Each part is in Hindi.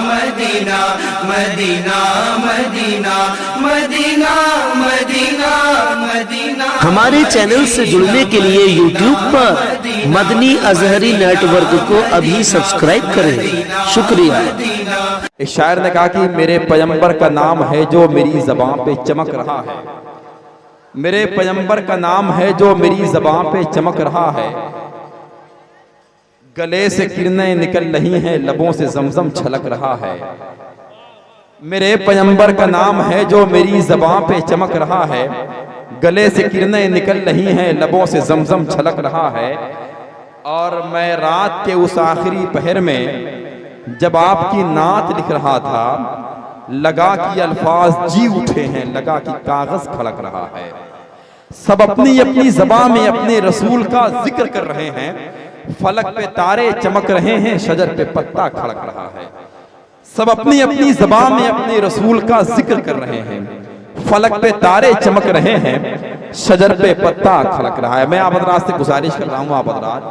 Medina Medina Medina Medina Medina Medina Medina. हमारे चैनल से जुड़ने के लिए YouTube पर मदनी अजहरी नेटवर्क को अभी सब्सक्राइब करें। शुक्रिया। एक शायर ने कहा कि मेरे पैगंबर का नाम है जो मेरी ज़बान पे चमक रहा है, मेरे पैगंबर का नाम है जो मेरी ज़बान पे चमक रहा है, गले से किरणें निकल रही हैं, लबों से ज़मज़म छलक रहा है। मेरे पैगंबर का नाम है जो मेरी ज़बान पे चमक रहा है, गले से किरणें निकल रही हैं, लबों से ज़मज़म छलक रहा है। और मैं रात के उस आखिरी पहर में जब आपकी नात लिख रहा था, लगा कि अल्फाज जी उठे हैं, लगा कि कागज खड़क रहा है। सब अपनी अपनी ज़बान में अपने रसूल का जिक्र कर रहे हैं, फलक पे तारे चमक रहे हैं, शजर पे पत्ता खड़क रहा है। सब अपनी अपनी ज़बान में अपने रसूल का जिक्र कर रहे हैं, फलक पे तारे चमक रहे हैं, शजर पे पत्ता खड़क रहा है। मैं आप हज़रात से गुजारिश कर रहा हूँ, आप हज़रात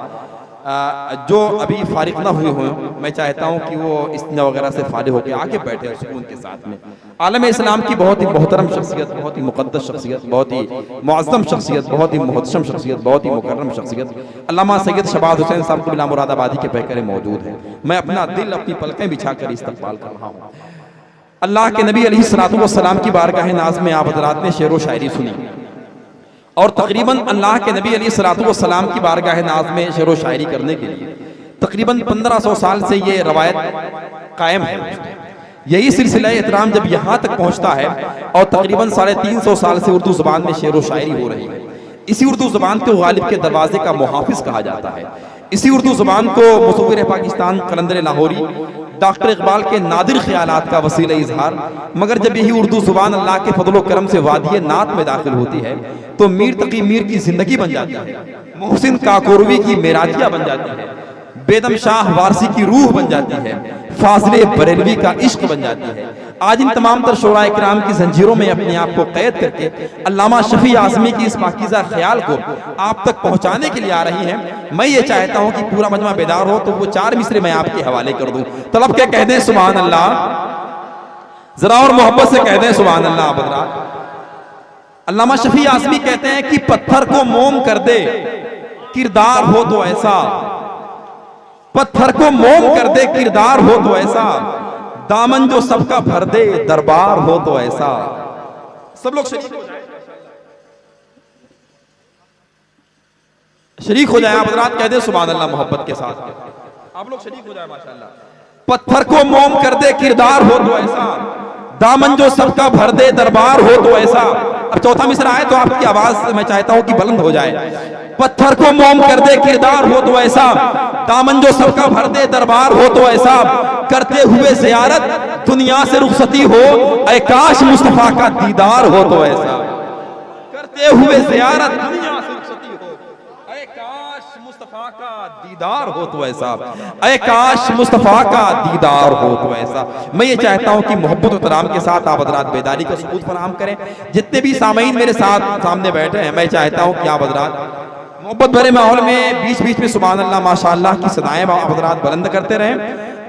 जो अभी फारिग ना हुए हों, मैं चाहता हूँ कि वो इस्तिना वगैरह से फारिग होकर आके बैठे सुकून के साथ में। आलम इस्लाम की बहुत ही मोहतरम शख्सियत, बहुत ही मुक़द्दस शख्सियत, बहुत ही मुअज़्ज़म शख्सियत, बहुत ही मुहतशम शख्सियत, बहुत ही मुकर्रम शख्सियत अल्लामा सैयद शबाज़ हुसैन साहब क़िबला मुरादाबादी के पैकरे मौजूद हैं। मैं अपना दिल अपनी पलकें बिछा कर इस्तक़बाल कर रहा हूँ। अल्लाह के नबी अलैहिस्सलातु वस्सलाम की बारगाह नाज़ में आप हज़रात ने शेर व शायरी सुनी, और तकरीबन अल्लाह के नबी अलैहिस्सलातु वस्सलाम की बारगाह नाज़ में शेर व शायरी करने के लिए तकरीबन 1500 साल से ये रवायत कायम है। यही सिलसिला एहतराम जब यहाँ तक पहुँचता है और तकरीबन 350 साल से उर्दू ज़बान में शेर व शायरी हो रही है। इसी उर्दू ज़बान को गालिब के दरवाजे का मुहाफिज कहा जाता है। इसी उर्दू ज़बान को मुसव्विर पाकिस्तान कलंदर लाहौरी डॉक्टर इकबाल के नादिर ख्यालात का वसीला इजहार। मगर जब यही उर्दू ज़ुबान अल्लाह के फजल करम से वादिये नात में दाखिल होती है तो मीर तकी मीर की जिंदगी बन जाती है, मोहसिन काकोरवी की मेराजिया बन जाती है, बेदम शाह वारसी की रूह बन जाती है, फाजिले बरेलवी का इश्क बन जाती है। आज इन तमाम तर शोरा इकराम की जंजीरों में अपने आप को कैद करके अल्लामा शफी आज़मी की इस पाकीज़ा ख्याल को आप तक पहुंचाने के लिए आ रही हैं। मैं ये चाहता हूं कि पूरा मजमा बेदार हो, तो वो 4 मिसरे मैं आपके हवाले कर दूं। तलब के कह दें सुभान अल्लाह, जरा और मोहब्बत से कह दें सुभान अल्लाह। बदरा अल्लामा शफी आज़मी कहते हैं कि पत्थर को मोम कर दे किरदार हो तो ऐसा, पत्थर को मोम कर दे किरदार हो तो ऐसा, दामन जो सबका भर दे दरबार हो तो ऐसा। सब लोग शरीक हो जाए, शरीक हो जाए। आप हज़रात कह दे सुभान अल्लाह मोहब्बत के साथ, आप लोग शरीक हो जाए माशाअल्लाह। पत्थर को मोम कर दे किरदार हो तो ऐसा, दामन जो सबका भर दे दरबार हो तो ऐसा। अब चौथा मिसरा है तो आपकी आवाज मैं चाहता हूं कि बुलंद हो जाए। पत्थर को मोम कर दे किरदार हो तो ऐसा, दामन जो सबका भर दे दरबार हो तो ऐसा, करते हुए ज़ियारत दुनिया से रुखसती हो, ऐ काश मुस्तफा का दीदार हो तो ऐसा। करते हुए ज़ियारत दुनिया से रुखसती हो, ऐ काश मुस्तफा का दीदार हो तो ऐसा, ऐ काश मुस्तफा का दीदार हो तो ऐसा। मैं ये चाहता हूं कि मोहब्बत और तराम के साथ आप हज़रात बेदारी का सबूत फराहम करें। जितने भी सामईन मेरे साथ सामने बैठे हैं, मैं चाहता हूं कि आप हज़रात मोहब्बत भरे माहौल में बीच बीच में सुभान अल्लाह माशाअल्लाह की सदाएं आप हज़रात बुलंद करते रहें,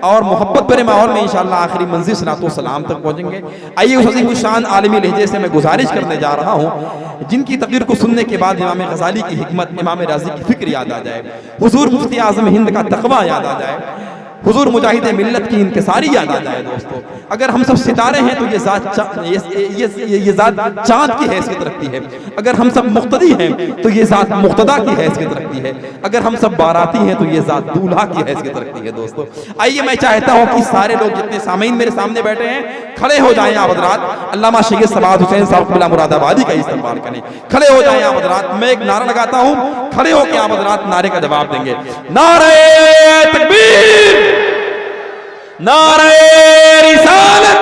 और मोहब्बत भरे माहौल में इंशाअल्लाह आखिरी मंजिल सलातो सलाम तक पहुंचेंगे। आइए उस अज़ीम शान आलमी लहजे से मैं गुजारिश करने जा रहा हूँ, जिनकी तकरीर को सुनने के बाद इमाम गज़ाली की हिकमत, इमाम राज़ी की फिक्र याद आ जाए, हुजूर मुफ्ती आज़म हिंद का तक़वा याद आ जाए, हुजूर मुजाहिद मिल्लत की इंकिसारी याद आ जाए। दोस्तों, अगर हम सब सितारे हैं तो ये ज़ात चाँद की हैसियत रखती है, अगर हम सब मुक्तदी हैं तो ये ज़ात मुक्तदा की हैसियत रखती है, अगर हम सब बाराती हैं तो ये ज़ात दूल्हा की हैसियत रखती है। दोस्तों, आइए मैं चाहता हूँ कि सारे लोग जितने सामीन मेरे सामने बैठे हैं खड़े हो जाएं। आप हज़रात अल्लामा सैयद शबाज़ हुसैन साहब क़िबला मुरादाबादी का इस्तेमाल करें। खड़े हो जाएं आप हज़रात। मैं एक नारा लगाता हूँ, खड़े होकर आप हज़रात नारे का जवाब देंगे। नारे तकबीर, नारे रिसालत,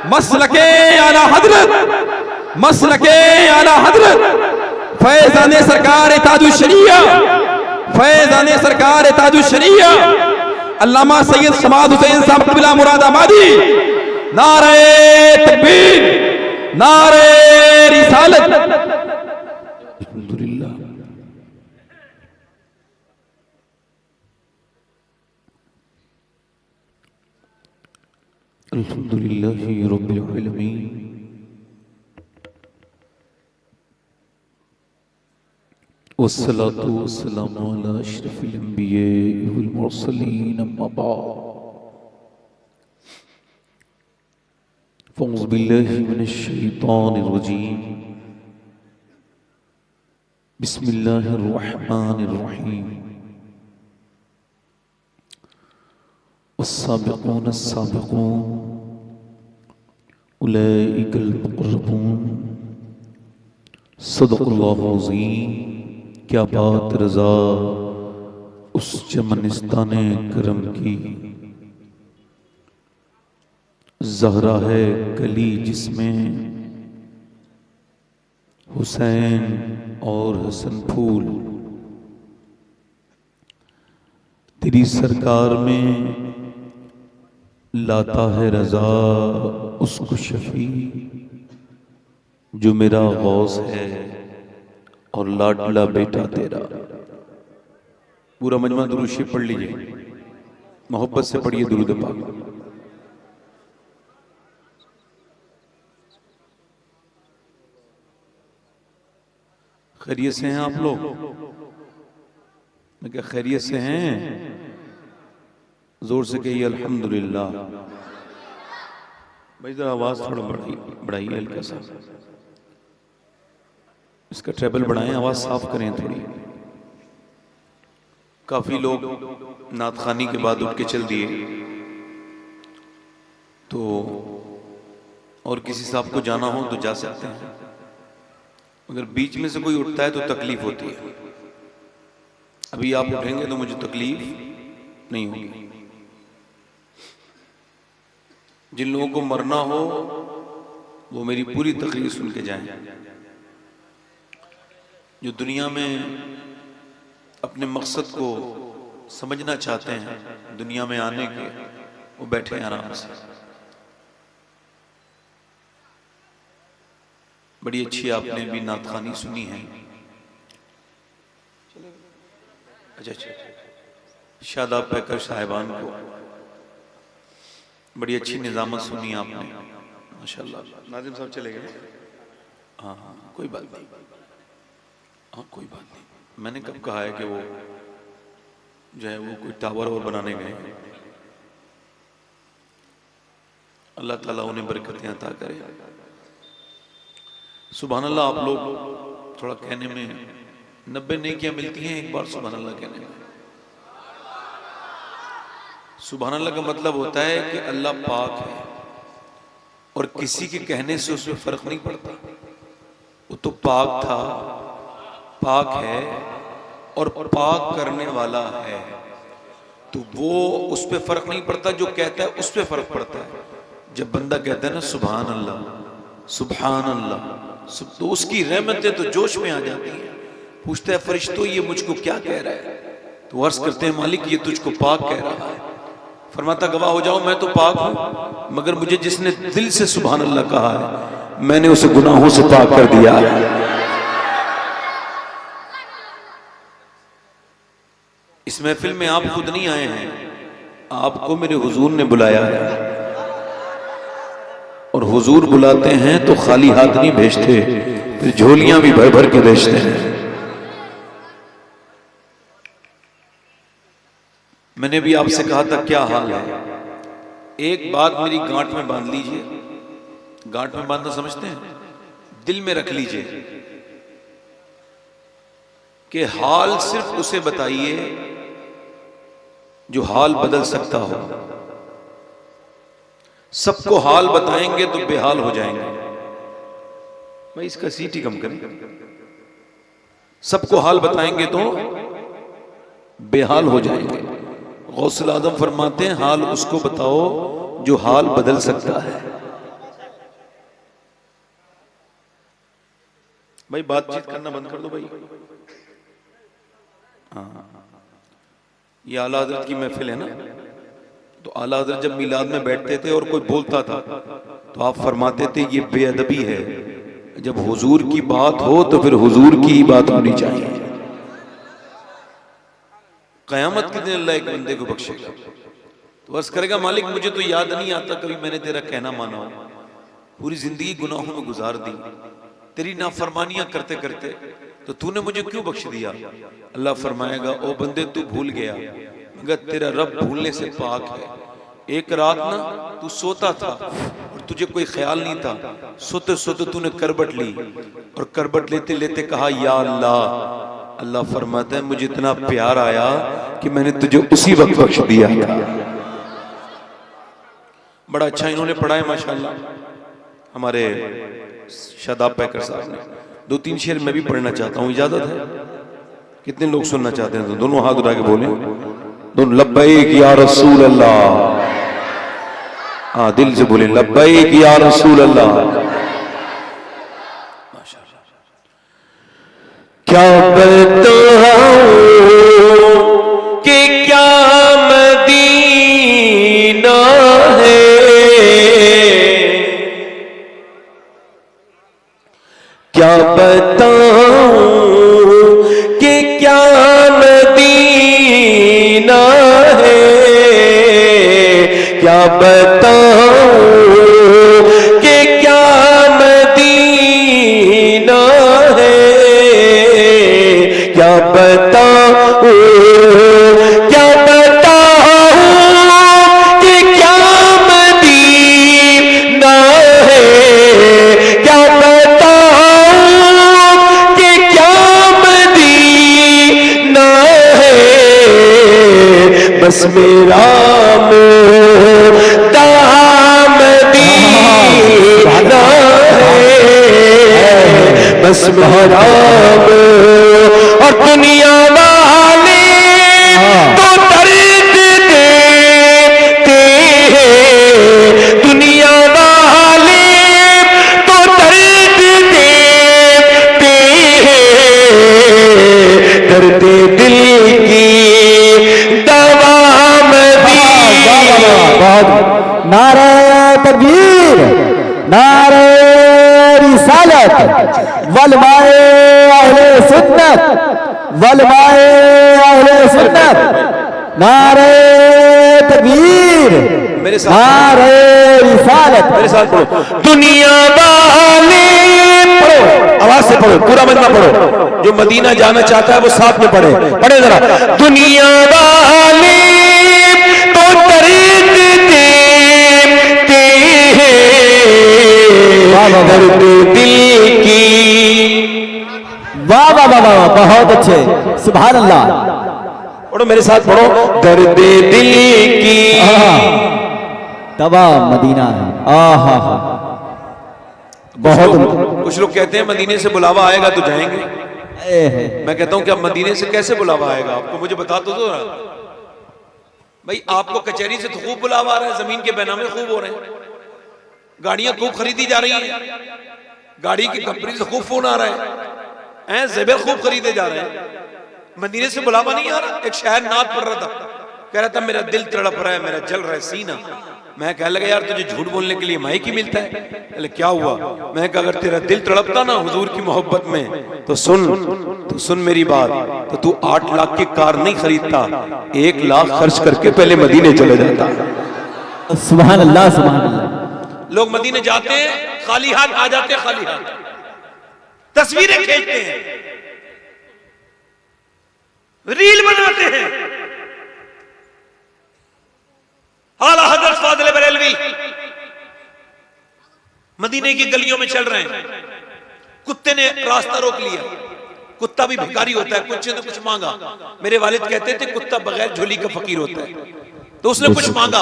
मसलके आला हजरत, मसलके आला हजरत, फैज़ाने सरकार ताजुश शरिया, फैज़ाने सरकार ताजुश शरिया अल्लामा सैयद शबाज़ हुसैन साहब क़िबला मुरादाबादी। नारे तकबीर, नारे रिसालत। अल्हम्दुलिल्लाह। अल्हम्दुलिल्लाहि रब्बिल आलमीन वस्सलातु वस्सलामु अला अशरफिल अंबिया वल मुरसलीन अम्मा बाद फ़अऊज़ु बिल्लाहि मिनश शैतानिर रजीम बिस्मिल्लाहिर रहमानिर रहीम वस्साबिक़ून अस्साबिक़ून उलाइकल मुक़र्रबून सदक़ल्लाहु अज़ीम। क्या बात रज़ा उस चमनिस्ताने करम की, ज़हरा है कली जिसमें हुसैन और हसन फूल। तेरी सरकार में लाता है रज़ा उसको शफी, जो मेरा गौस है और लाडला बेटा तेरा। पूरा मजमा दुरूद शरीफ पढ़ लीजिए, मोहब्बत से पढ़िए दुरूद पाक। खैरियत से हैं आप लोग? मैं क्या खैरियत से हैं? जोर से कहिए अल्हम्दुलिल्लाह। भाई जरा आवाज थोड़ा बढ़ाइए हल्का सा, इसका ट्रेबल बढ़ाएं, आवाज साफ करें थोड़ी। काफी लोग नात खानी के बाद उठ के चल दिए, तो और किसी साहब को जाना हो तो जा सकते हैं, मगर बीच में से कोई उठता है तो तकलीफ होती है। अभी आप उठेंगे तो मुझे तकलीफ नहीं होगी। जिन लोगों को मरना हो वो मेरी पूरी तकरीर सुन के जाएं। जो दुनिया में अपने मकसद को समझना चाहते हैं, दुनिया में आने के, वो बैठे आराम से। बड़ी अच्छी आपने भी नात खानी सुनी है। अच्छा, शादाब पैकर साहिबान को बड़ी अच्छी निजामत सुनी आपने, माशाल्लाह। नाजिम साहब चले गए? हाँ हाँ, कोई बात नहीं, हाँ कोई बात नहीं। मैंने कब कहा है कि वो जो है वो कोई टावर और बनाने गए? अल्लाह ताला उन्हें बरकतें अता करे। सुभान अल्लाह। आप लोग थोड़ा कहने में 90 नेकियां मिलती हैं एक बार सुभान अल्लाह कहने में। सुभान अल्लाह का मतलब होता है कि अल्लाह पाक है और किसी के कहने से उसमें फर्क नहीं पड़ता। वो तो पाक था, पाक है और पाक करने वाला है, तो वो उस पर फर्क नहीं पड़ता। जो कहता है उस पर फर्क पड़ता है। जब बंदा कहता है ना सुभान अल्लाह सुभान अल्लाह, तो उसकी रहमतें तो जोश में आ जाती हैं। पूछता है फरिश्तों ये मुझको क्या कह रहा है? तो अर्ज करते हैं मालिक ये तुझको पाक कह रहा है। फरमाता गवाह हो जाओ मैं तो पाक हूं, मगर मुझे जिसने दिल से सुभान अल्लाह कहा है मैंने उसे गुनाहों से पाक कर दिया है। इस महफिल में आप खुद नहीं आए हैं, आपको मेरे हुजूर ने बुलाया है। और हुजूर बुलाते हैं तो खाली हाथ नहीं भेजते, फिर झोलियां भी भर भर के भेजते हैं। मैंने भी आपसे कहा था क्या हाल है, एक बात मेरी गांठ में बांध लीजिए। गांठ में बांधना समझते हैं? दिल में रख लीजिए कि हाल सिर्फ उसे बताइए जो हाल बदल सकता हो। सबको हाल बताएंगे तो बेहाल हो जाएंगे। भाई इसका सीटी कम करें। सबको हाल बताएंगे तो बेहाल हो जाएंगे। गौसुल आजम फरमाते हैं हाल उसको बताओ जो हाल बदल सकता है। भाई बातचीत करना बंद कर दो भाई। हाँ, ये आला हजरत की महफिल है ना, तो आला हजरत जब मिलाद में बैठते थे और कोई बोलता था तो आप फरमाते थे ये बेअदबी है। जब हुजूर की बात हो तो फिर हुजूर की ही बात होनी चाहिए। क़यामत के दिन अल्लाह एक बंदे को बख्शेगा। तो बस करेगा मालिक मुझे तो याद नहीं आता कभी मैंने तेरा कहना माना हो, पूरी जिंदगी गुनाहों में गुजार दी, तेरी नाफरमानियां करते करते, तो तूने मुझे क्यों बख्श दिया? अल्लाह फरमाएगा ओ बंदे तू भूल गया, मगर तेरा रब भूलने से पाक है। एक रात ना तू सोता था और तुझे कोई ख्याल नहीं था, सोते सोते तूने करबट ली और करबट लेते लेते कहा या अल्लाह। अल्लाह फरमाता है मुझे इतना प्यार आया कि मैंने तुझे उसी वक्त बख्श दिया था। बड़ा अच्छा इन्होंने पढ़ा है माशाल्लाह हमारे शादाब पैकर साहब ने। 2-3 शेर मैं भी पढ़ना चाहता हूँ, इजाजत है? कितने लोग सुनना चाहते हैं? तो दोनों हाथ उठा के बोले, दोनों लब्बैक या रसूल अल्लाह। हाँ दिल से बोले लब्बैक या रसूल अल्लाह। माशाल्लाह। क्या बताऊं कि क्या मदीना है, क्या बताऊं कि क्या मदीना है, क्या बताऊं कि क्या मदीना है, क्या बताऊं, क्या बताऊं कि क्या मदीना है, क्या बताऊं कि क्या मदीना है, बस मेरा मोहता मदीना है, बस मेरा और दुनिया वाले तो दर्द देते हैं, दुनिया वाले तो दर्द देते हैं, दर्द दिल की दवा मदीना। नारे तकबीर, नारे रिसालत, वलमाए अहले सुन्नत, वलमाए अहले सुन्नत, नारे तकबीर, मेरे साथ नारे रिसालत। मेरे साथ पढ़ो, दुनिया वाले पढ़ो, आवाज से पढ़ो, पूरा मजमा पढ़ो, जो मदीना जाना चाहता है वो साथ में पढ़े, पढ़े जरा। दुनिया वाले तो दर्द देते हैं, दर्द दिल की। वाह वाह वाह वाह, बहुत अच्छे, सुभान अल्लाह। पढ़ो मेरे साथ पढ़ो, दर्द दिल की तवा मदीना है। आहा, बहुत कुछ लोग कहते हैं मदीने से बुलावा आएगा तो जाएंगे। मैं कहता हूं कि अब मदीने से कैसे बुलावा आएगा आपको, मुझे बता तो दो भाई। आपको कचहरी से तो खूब बुलावा आ रहा है, जमीन के बैनामे खूब हो रहे हैं, गाड़ियां खूब खरीदी जा रही हैं, गाड़ी की कंपनी से खूब फोन आ रहा है, जेबर खूब खरीदे जा रहे हैं, मदीने से बुलावा नहीं आ रहा। एक शायर नात पढ़ रहा था, कह रहा था मेरा दिल तड़प रहा है, मेरा जल रहा है सीना। मैं कह लगा यार तुझे झूठ बोलने के लिए माइक ही मिलता है। अरे क्या हुआ? मैं कहा अगर तेरा दिल तड़पता ना हुजूर की मोहब्बत में तो सुन मेरी बात, तो तू 8 लाख की कार नहीं खरीदता, 1 लाख खर्च करके पहले मदीने चले जाता। सुभान अल्लाह, सुभान अल्लाह। लोग मदीने जाते हैं खाली हाथ आ जाते हैं, खाली हाथ तस्वीरें खींचते हैं, रील बनाते हैं। आला हज़रत फाज़िल बरेलवी मदीने की गलियों में चल रहे हैं, कुत्ते ने रास्ता रोक लिया। कुत्ता भी भिखारी होता है, कुछ ने कुछ मांगा। मेरे वालिद कहते थे कुत्ता बगैर झोली का फकीर होता है, तो उसने कुछ मांगा।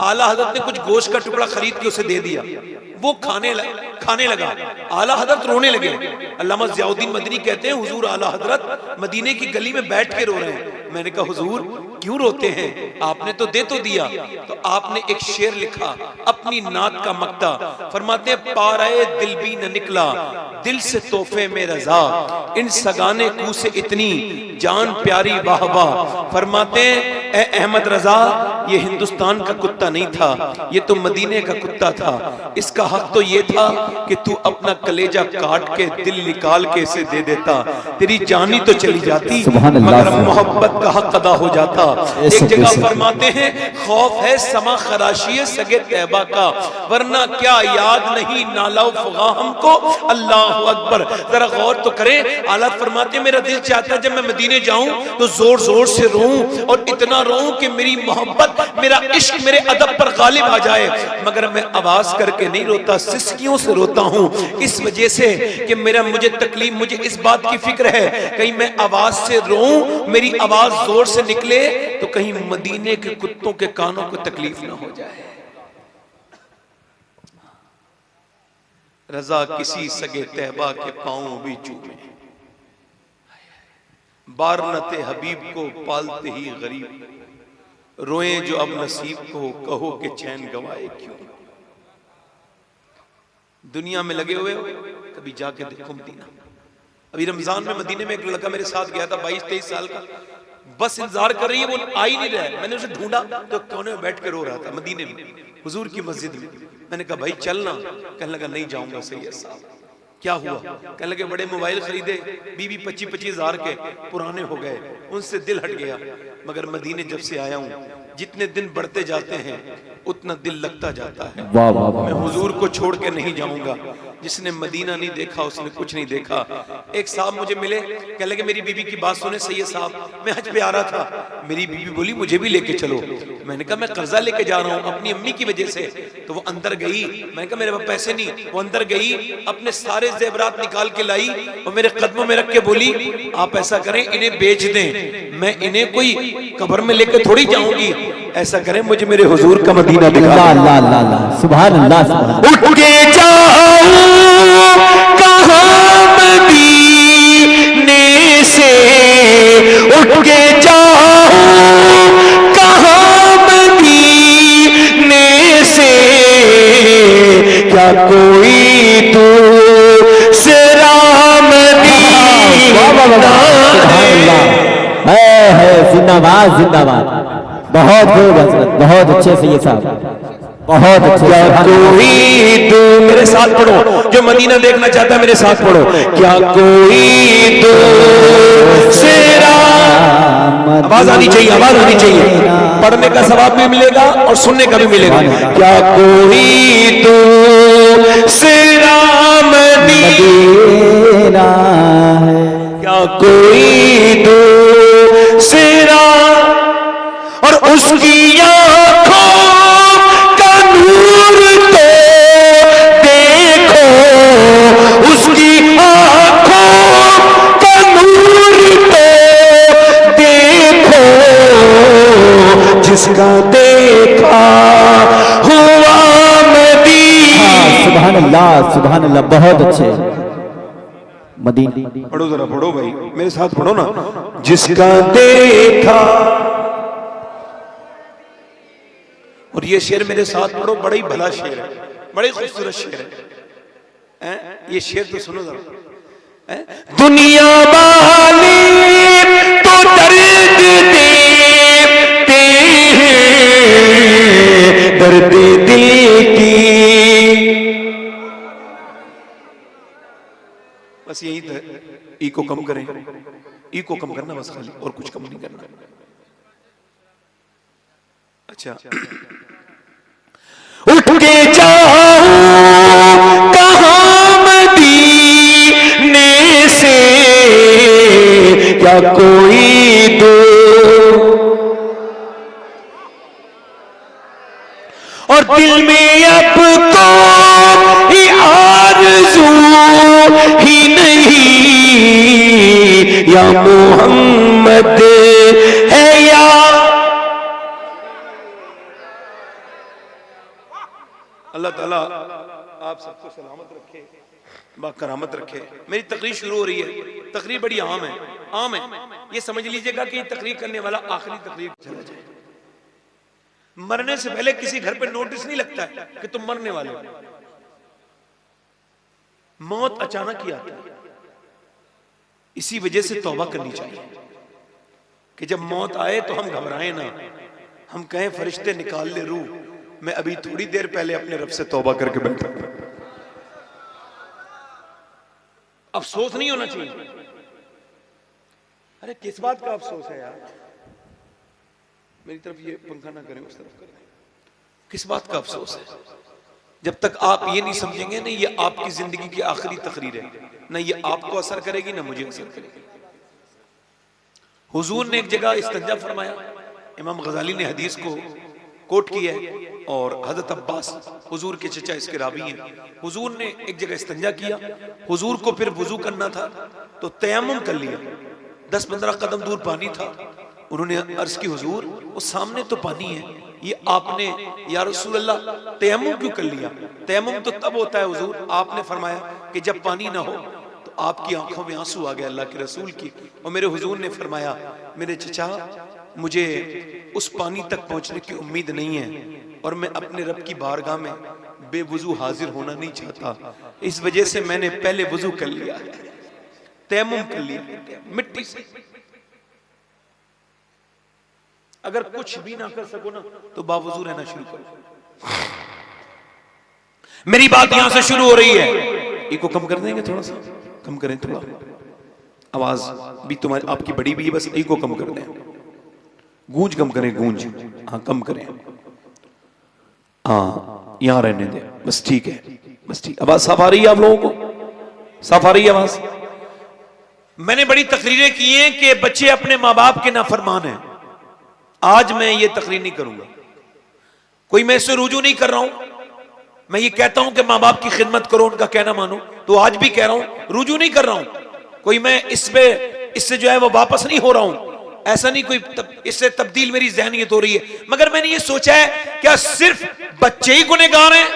आला हज़रत ने कुछ गोश्त का टुकड़ा खरीद के उसे दे दिया, वो खाने लगा। आला हज़रत रोने लगे। अल्लामा ज़ियाउद्दीन मदनी कहते हैं हुजूर आला हज़रत मदीने की गली में बैठ के रो रहे हैं। मैंने कहा हुजूर क्यों रोते हैं, आपने तो दे तो दिया। तो आपने एक शेर लिखा अपनी नात का मक्ता, फरमाते हैं पाराए दिल भी न निकला दिल से तोहफे में रजा, इन सगाने कू से इतनी जान प्यारी वाह वाह। फरमाते हैं ए अहमद रजा, ये हिंदुस्तान का कुत्ता नहीं था, ये तो मदीने का कुत्ता था। इसका हक तो ये था कि तू अपना कलेजा काट के दिल निकाल के इसे दे देता, तेरी जानी तो चली जाती मगर मोहब्बत का हक अदा हो जाता। एक जगह फरमाते हैं खौफ है समा खराशी सगे तैबा का, वरना क्या याद नहीं नालाओ फुगा हमको। अल्लाह अकबर। जरा गौर तो करें, आला फरमाते मेरा दिल चाहता है जब मैं मदीने जाऊं तो जोर जोर से रोऊं और इतना रोऊं कि मेरी मोहब्बत, मेरा इश्क मेरे अदब पर गालिब आ जाए, मगर मैं आवाज करके नहीं रोता, सिसकियों से रोता हूं। इस वजह से कि मुझे तकलीफ, मुझे इस बात की फिक्र है कहीं मैं आवाज से रोऊं, मेरी आवाज जोर से निकले तो कहीं मदीने के कुत्तों के कानों को तकलीफ ना हो जाए। रजा किसी सगे तहबा के पांव भी चूमे, बारनते हबीब को पालते ही गरीब, रोए जो अब नसीब को, कहो कि चैन गवाए क्यों। दुनिया में लगे हुए हो, कभी जाके देखो मदीना। अभी रमजान में मदीने में एक लड़का मेरे साथ गया था, 22-23 साल का, बस इंतजार कर रही है, वो आ ही नहीं रहा है। मैंने उसे ढूंढा तो कोने में बैठ कर रो रहा था मदीने में, हुजूर की मस्जिद में। मैंने कहा भाई चलना, कहने लगा नहीं जाऊंगा सैयद साहब। क्या हुआ? कहने लगे बड़े मोबाइल खरीदे, 20-25 हजार के, पुराने हो गए, उनसे दिल हट गया। मगर मदीने जब से आया हूँ, जितने दिन बढ़ते जाते हैं उतना दिल लगता जाता है। वाह वाह वाह। मैं हुजूर को छोड़ के नहीं जाऊंगा। जिसने मदीना नहीं देखा उसने कुछ नहीं देखा। एक साहब मुझे मिले, कहने लगे मेरी बीबी की बात सुने सैयद साहब, मैं हज पे आ रहा था, मेरी बीबी बोली मुझे भी लेके चलो। मैंने कहा मैं कर्जा लेके जा रहा हूँ अपनी अम्मी की वजह से। तो वो अंदर गई, मैंने कहा मेरे पास पैसे नहीं। वो अंदर गई, अपने सारे जेवरात निकाल के लाई और मेरे कदमों में रख के बोली आप ऐसा करें इन्हें बेच दें, मैं इन्हें कोई कब्र में लेके थोड़ी जाऊंगी, ऐसा करें मुझे मेरे हुजूर का मदीना दिखा। अल्लाह अल्लाह अल्लाह, सुभान अल्लाह सुभान अल्लाह। उठ के जाऊं कहाँ मदीने से, उठ के जाऊं कहाँ मदीने से, क्या कोई दूसरा मदीना है। जिंदाबाद जिंदाबाद, बहुत खूब हजरत, बहुत अच्छे से ये साहब, बहुत अच्छे। क्या कोई तो मेरे साथ पढ़ो, जो मदीना देखना चाहता है मेरे साथ पढ़ो। क्या कोई दूसरा, आवाज आनी चाहिए, आवाज आनी चाहिए, पढ़ने का सवाब भी मिलेगा और सुनने का भी मिलेगा। क्या कोई दूसरा मदीना है, क्या कोई दूसरा, और उसकी आंखों का नूर तो देखो, उसकी आंखों का नूर तो देखो, जिसका देखा हुआ मदीना। सुभान अल्लाह सुभान अल्लाह, बहुत अच्छे। मदीना पढ़ो जरा, पढ़ो भाई मेरे साथ पढ़ो ना। जिसका देखा, और ये शेर मेरे साथ पढ़ो, बड़ा ही भला शेर है, बड़ी खूबसूरत शेर है। ये शेर तो सुनो जरा। दुनिया वाले तो दर्द देते हैं, दर्द दिल की, बस यही तो ई को कम करें, ई को कम करना बस, खाली और कुछ कम नहीं करना। अच्छा, उठ के जाऊं कहाँ मदीने से, क्या कोई दो, और दिल में अब कोई आरज़ू ही नहीं, या मोहम्मद है या, अल्लाह ताला आप सबको सलामत रखे, बाकरामत रखे। मेरी तकरीर शुरू हो रही है, तकरीर बड़ी आम है, आम है, ये समझ लीजिएगा कि तकरीर करने वाला आखिरी तकरीर चला जाए। मरने से पहले किसी घर पे नोटिस नहीं लगता है कि तुम मरने वाले हो। मौत अचानक ही आती है, इसी वजह से तौबा करनी चाहिए। कि जब मौत आए तो हम घबराएं ना, हम कहें फरिश्ते निकाल ले रूह, मैं अभी थोड़ी देर पहले अपने रब से तौबा करके बैठा। अफसोस नहीं होना चाहिए। अरे किस बात का अफसोस है यार, मेरी तरफ ये पंखा ना करें, उस तरफ करें। किस बात का अफसोस है? जब तक आप ये नहीं समझेंगे ना ये आपकी जिंदगी की आखिरी तकरीर है, ना ये आपको असर करेगी ना मुझे असर करेगी। हुजूर ने एक जगह इस्तंजा फरमाया, इमाम गजाली ने हदीस को कोट किया है और हजरत अब्बास हुजूर के चचा इसके रावी हैं। हुजूर ने एक जगह इस्तंजा किया, हुजूर को फिर वुजू करना था तो तयम्मुम कर लिया। 10-15 कदम दूर पानी था, उन्होंने अर्ज की हुजूर वो सामने तो पानी है, ये आपने या रसूल अल्लाह तयम्मुम क्यों कर लिया? तयम्मुम तो तब होता है हुजूर, आपने फरमाया कि जब पानी ना हो। तो आपकी आंखों में आंसू आ गए अल्लाह के रसूल की, और मेरे हुजूर ने फरमाया मेरे चचा मुझे उस पानी तक पहुंचने की उम्मीद नहीं है और मैं अपने रब की बारगाह में बेवुजू हाजिर होना नहीं चाहता, इस वजह से मैंने पहले वुजू कर लिया, तयम्मुम कर लिया मिट्टी से। अगर कुछ भी ना कर सको ना तो बावजू रहना शुरू करो। मेरी बात यहां से शुरू हो रही है, इको कम कर देंगे, थोड़ा सा कम करें, थोड़ा आवाज भी तुम्हारी आपकी बड़ी भी है, बस इको कम कर दें, गूंज कम करें, गूंज हाँ कम करें, हाँ यहां रहने दें, बस ठीक है, बस ठीक। आवाज साफ आ रही है आप लोगों को? साफ आ रही है आवाज? मैंने बड़ी तकरीरें की हैं कि बच्चे अपने माँ बाप के नाफरमान हैं। आज मैं ये तकरीर नहीं करूंगा, कोई मैं इससे रुजू नहीं कर रहा हूं, मैं ये कहता हूं कि माँ बाप की खिदमत करो, उनका कहना मानो, तो आज भी कह रहा हूं, रुजू नहीं कर रहा हूं, कोई मैं इससे जो है वो वापस नहीं हो रहा हूं, ऐसा नहीं, कोई इससे तब्दील मेरी ज़हनियत हो रही है। मगर मैंने ये सोचा है क्या सिर्फ बच्चे ही गुनहगार हैं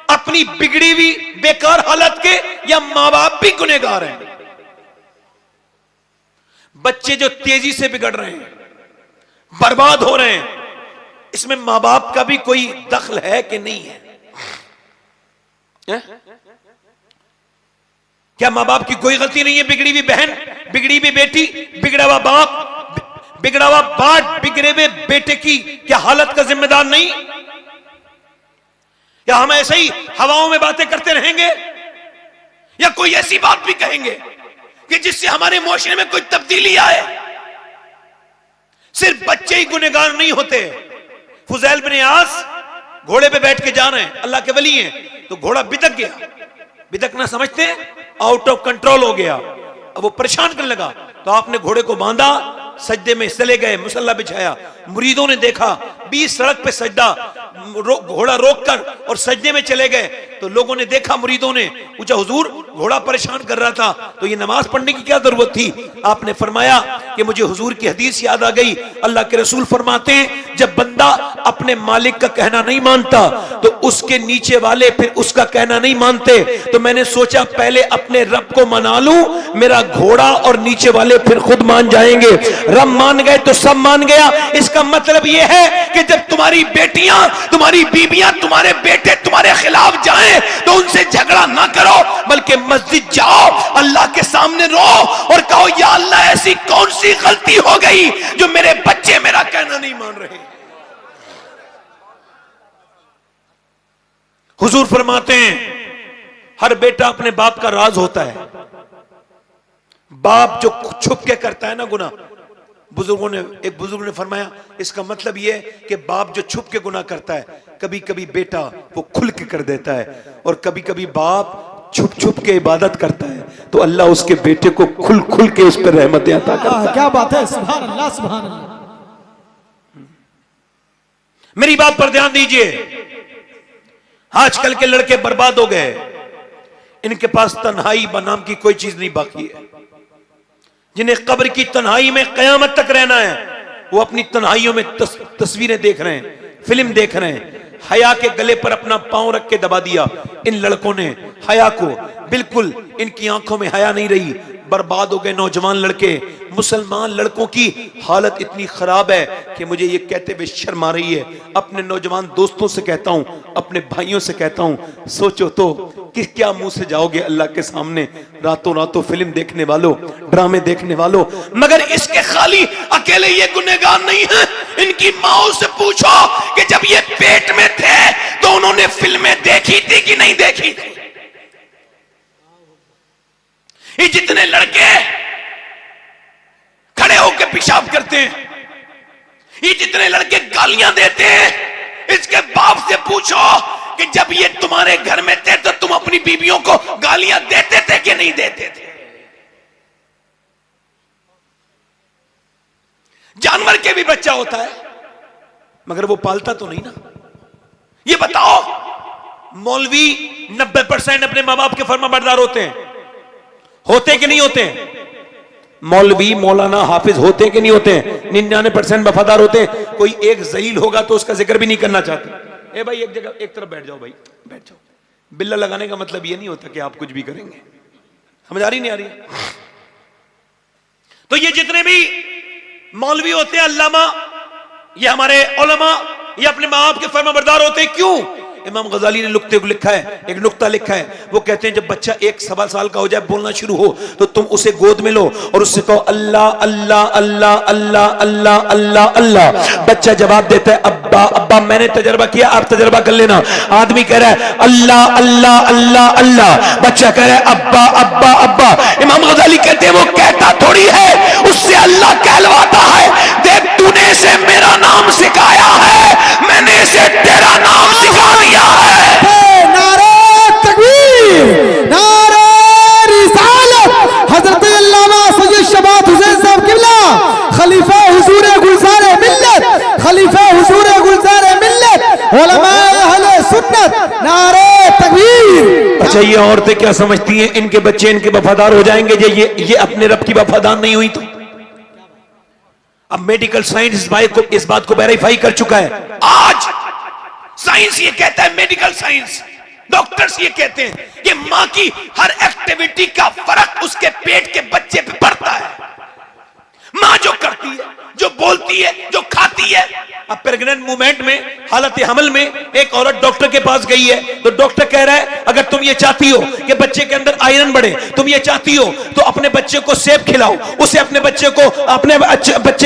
अपनी बिगड़ी हुई बेकार हालत के, या माँ बाप भी गुनहगार हैं? बच्चे जो तेजी से बिगड़ रहे हैं, बर्बाद हो रहे हैं, इसमें मां बाप का भी कोई दखल है कि नहीं है? क्या मां बाप की कोई गलती नहीं है? बिगड़ी हुई बहन, बिगड़ी हुई बेटी, बिगड़ा हुआ बाप, बिगड़ा हुआ बाप बिगड़े हुए बेटे की क्या हालत का जिम्मेदार नहीं? क्या हम ऐसे ही हवाओं में बातें करते रहेंगे, या कोई ऐसी बात भी कहेंगे कि जिससे हमारे मुआशरे में कोई तब्दीली आए? सिर्फ बच्चे ही गुनहगार नहीं होते। फुजैल बिन आस घोड़े पे बैठ के जा रहे हैं, अल्लाह के वली हैं, तो घोड़ा बिदक गया, बिदकना समझते हैं, आउट ऑफ कंट्रोल हो गया, अब वो परेशान करने लगा, तो आपने घोड़े को बांधा, सजदे में चले गए, मुसल्ला बिछाया, मुरीदों ने देखा 20 सड़क पे सजदा, घोड़ा रोककर और सजदे में चले गए, तो लोगों ने देखा, मुरीदों ने पूछा हुजूर घोड़ा परेशान कर रहा था तो ये नमाज पढ़ने की क्या जरूरत थी? आपने फरमाया कि मुझे हुजूर की हदीस याद आ गई, अल्लाह के रसूल फरमाते हैं जब बंदा अपने मालिक का कहना नहीं मानता तो उसके नीचे वाले फिर उसका कहना नहीं मानते, तो मैंने सोचा पहले अपने रब को मना लूं, मेरा घोड़ा और नीचे वाले फिर खुद मान जाएंगे। रब मान गए तो सब मान गया। इसका मतलब यह है कि जब तुम्हारी बेटियां, तुम्हारी बीबियां, तुम्हारे बेटे तुम्हारे खिलाफ जाएं तो उनसे झगड़ा ना करो, बल्कि मस्जिद जाओ, अल्लाह के सामने रो और कहो या अल्लाह ऐसी कौन सी गलती हो गई जो मेरे बच्चे मेरा कहना नहीं मान रहे। हुजूर फरमाते हैं हर बेटा अपने बाप का राज होता है। बाप जो छुप के करता है ना गुनाह, एक बुजुर्ग ने फरमाया इसका मतलब यह है कि बाप जो छुप के गुनाह करता है, कभी कभी बेटा वो खुल के कर देता है, और कभी कभी बाप छुप छुप के इबादत करता है तो अल्लाह उसके बेटे को खुल खुल के उस पर रहमतें अता करता है। क्या बात है, सुभान अल्लाह, सुभान अल्लाह। मेरी बात पर ध्यान दीजिए, आजकल के लड़के बर्बाद हो गए, इनके पास तन्हाई बनाम की कोई चीज नहीं बाकी है। जिन्हें कब्र की तन्हाई में कयामत तक रहना है, वो अपनी तन्हाइयों में तस्वीरें देख रहे हैं, फिल्म देख रहे हैं। हया के गले पर अपना पांव रख के दबा दिया इन लड़कों ने हया को, बिल्कुल इनकी आंखों में हया नहीं रही, बर्बाद हो गए नौजवान लड़के। मुसलमान लड़कों की हालत इतनी खराब है कि मुझे ये कहते हुए शर्म आ रही है। अपने नौजवान दोस्तों से कहता हूं, अपने भाइयों से कहता हूं, सोचो तो कि क्या मुंह से जाओगे अल्लाह के सामने, रातों रातों फिल्म देखने वालों, ड्रामे देखने वालों। मगर इसके खाली अकेले ये गुनहगार नहीं है। इनकी माओ से पूछो कि जब ये पेट में थे तो उन्होंने फिल्में देखी थी कि नहीं देखी थी। ये जितने लड़के खड़े होकर पेशाब करते हैं, ये जितने लड़के गालियां देते हैं, इसके बाप से पूछो कि जब ये तुम्हारे घर में थे तो तुम अपनी बीवियों को गालियां देते थे कि नहीं देते थे। जानवर के भी बच्चा होता है मगर वो पालता तो नहीं ना। ये बताओ, मौलवी 90% अपने मां बाप के फर्माबरदार होते कि नहीं होते? मौलवी मौलाना हाफिज होते कि नहीं होते? 99% वफादार होते हैं। कोई एक जलील होगा तो उसका जिक्र भी नहीं करना चाहते। ए भाई एक जगह एक तरफ बैठ जाओ, भाई बैठ जाओ। बिल्ला लगाने का मतलब ये नहीं होता कि आप कुछ भी करेंगे। समझ आ रही नहीं आ रही? तो ये जितने भी मौलवी होते हैं, अल्लामा, ये हमारे उलमा, ये अपने मां बाप के फर्माबरदार होते हैं। क्यों? इमाम गजाली ने नुक्ते को लिखा है, एक नुक्ता लिखा है। वो कहते हैं जब बच्चा 1-1.25 साल का हो जाए, बोलना शुरू हो, तो तुम उसे गोद में लो और उससे कहो अल्लाह अल्लाह अल्लाह अल्लाह अल्लाह अल्लाह अल्लाह। बच्चा जवाब देता है अब्बा अब्बा। मैंने तजर्बा किया, आप तजर्बा कर लेना। आदमी कह रहा है अल्लाह अल्लाह अल्लाह अल्लाह, बच्चा कह रहा है अब्बा अब्बा अब्बा। इमाम गजाली कहते हैं वो कहता थोड़ी है, उससे अल्लाह कहलवाता है। देख तूने इसे मेरा नाम सिखाया है, मैंने इसे तेरा नाम सिखा दिया है। नारे तकबीर, नारे रिसालत। हजरत अल्लामा सैयद शबात हुसैन साहब किबला, खलीफा हुजूर गुलजार मिल्लत, खलीफा हुजूर गुलजार मिल्लत, उलमा अहले सुन्नत, नारे तकबीर। अच्छा, ये औरतें क्या समझती हैं इनके बच्चे इनके वफादार हो जाएंगे ये अपने रब की वफादार नहीं हुई तो? अब मेडिकल साइंस इस बात को वेरीफाई कर चुका है। आज साइंस ये कहता है, मेडिकल साइंस, डॉक्टर्स ये कहते हैं कि मां की हर एक्टिविटी का फर्क उसके पेट के बच्चे पे पड़ता है। मां जो करती है, जो बोलती है, जो खाती है। अब प्रेग्नेंट मूवमेंट में, हालत हमल में एक औरत डॉक्टर के पास गई है, तो डॉक्टर कह रहा है अगर तुम ये चाहती हो कि बच्चे के अंदर आयरन बढ़े, तुम ये चाहती हो तो अपने बच्चे को सेब खिलाओ, उसे अपने बच्चे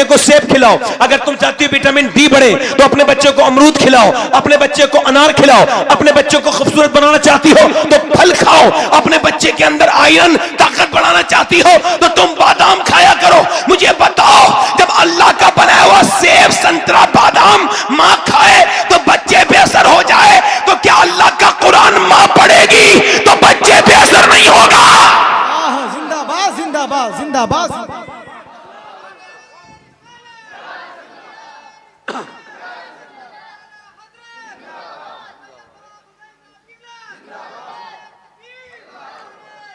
को सेब खिलाओ। अगर तुम चाहती हो विटामिन डी बढ़े तो अपने बच्चे को अमरूद खिलाओ, अपने बच्चे को अनार खिलाओ। अपने बच्चे को खूबसूरत बनाना चाहती हो तो फल खाओ। अपने बच्चे के अंदर आयरन ताकत बढ़ाना चाहती हो तो तुम बादाम खाया करो। मुझे बताओ, जब अल्लाह का बनाया हुआ सेब, संतरा, बादाम मां खाए तो बच्चे बेअसर हो जाए, तो क्या अल्लाह का कुरान मां पढ़ेगी तो बच्चे बेअसर नहीं होगा? जिंदाबाद जिंदाबाद जिंदाबाद।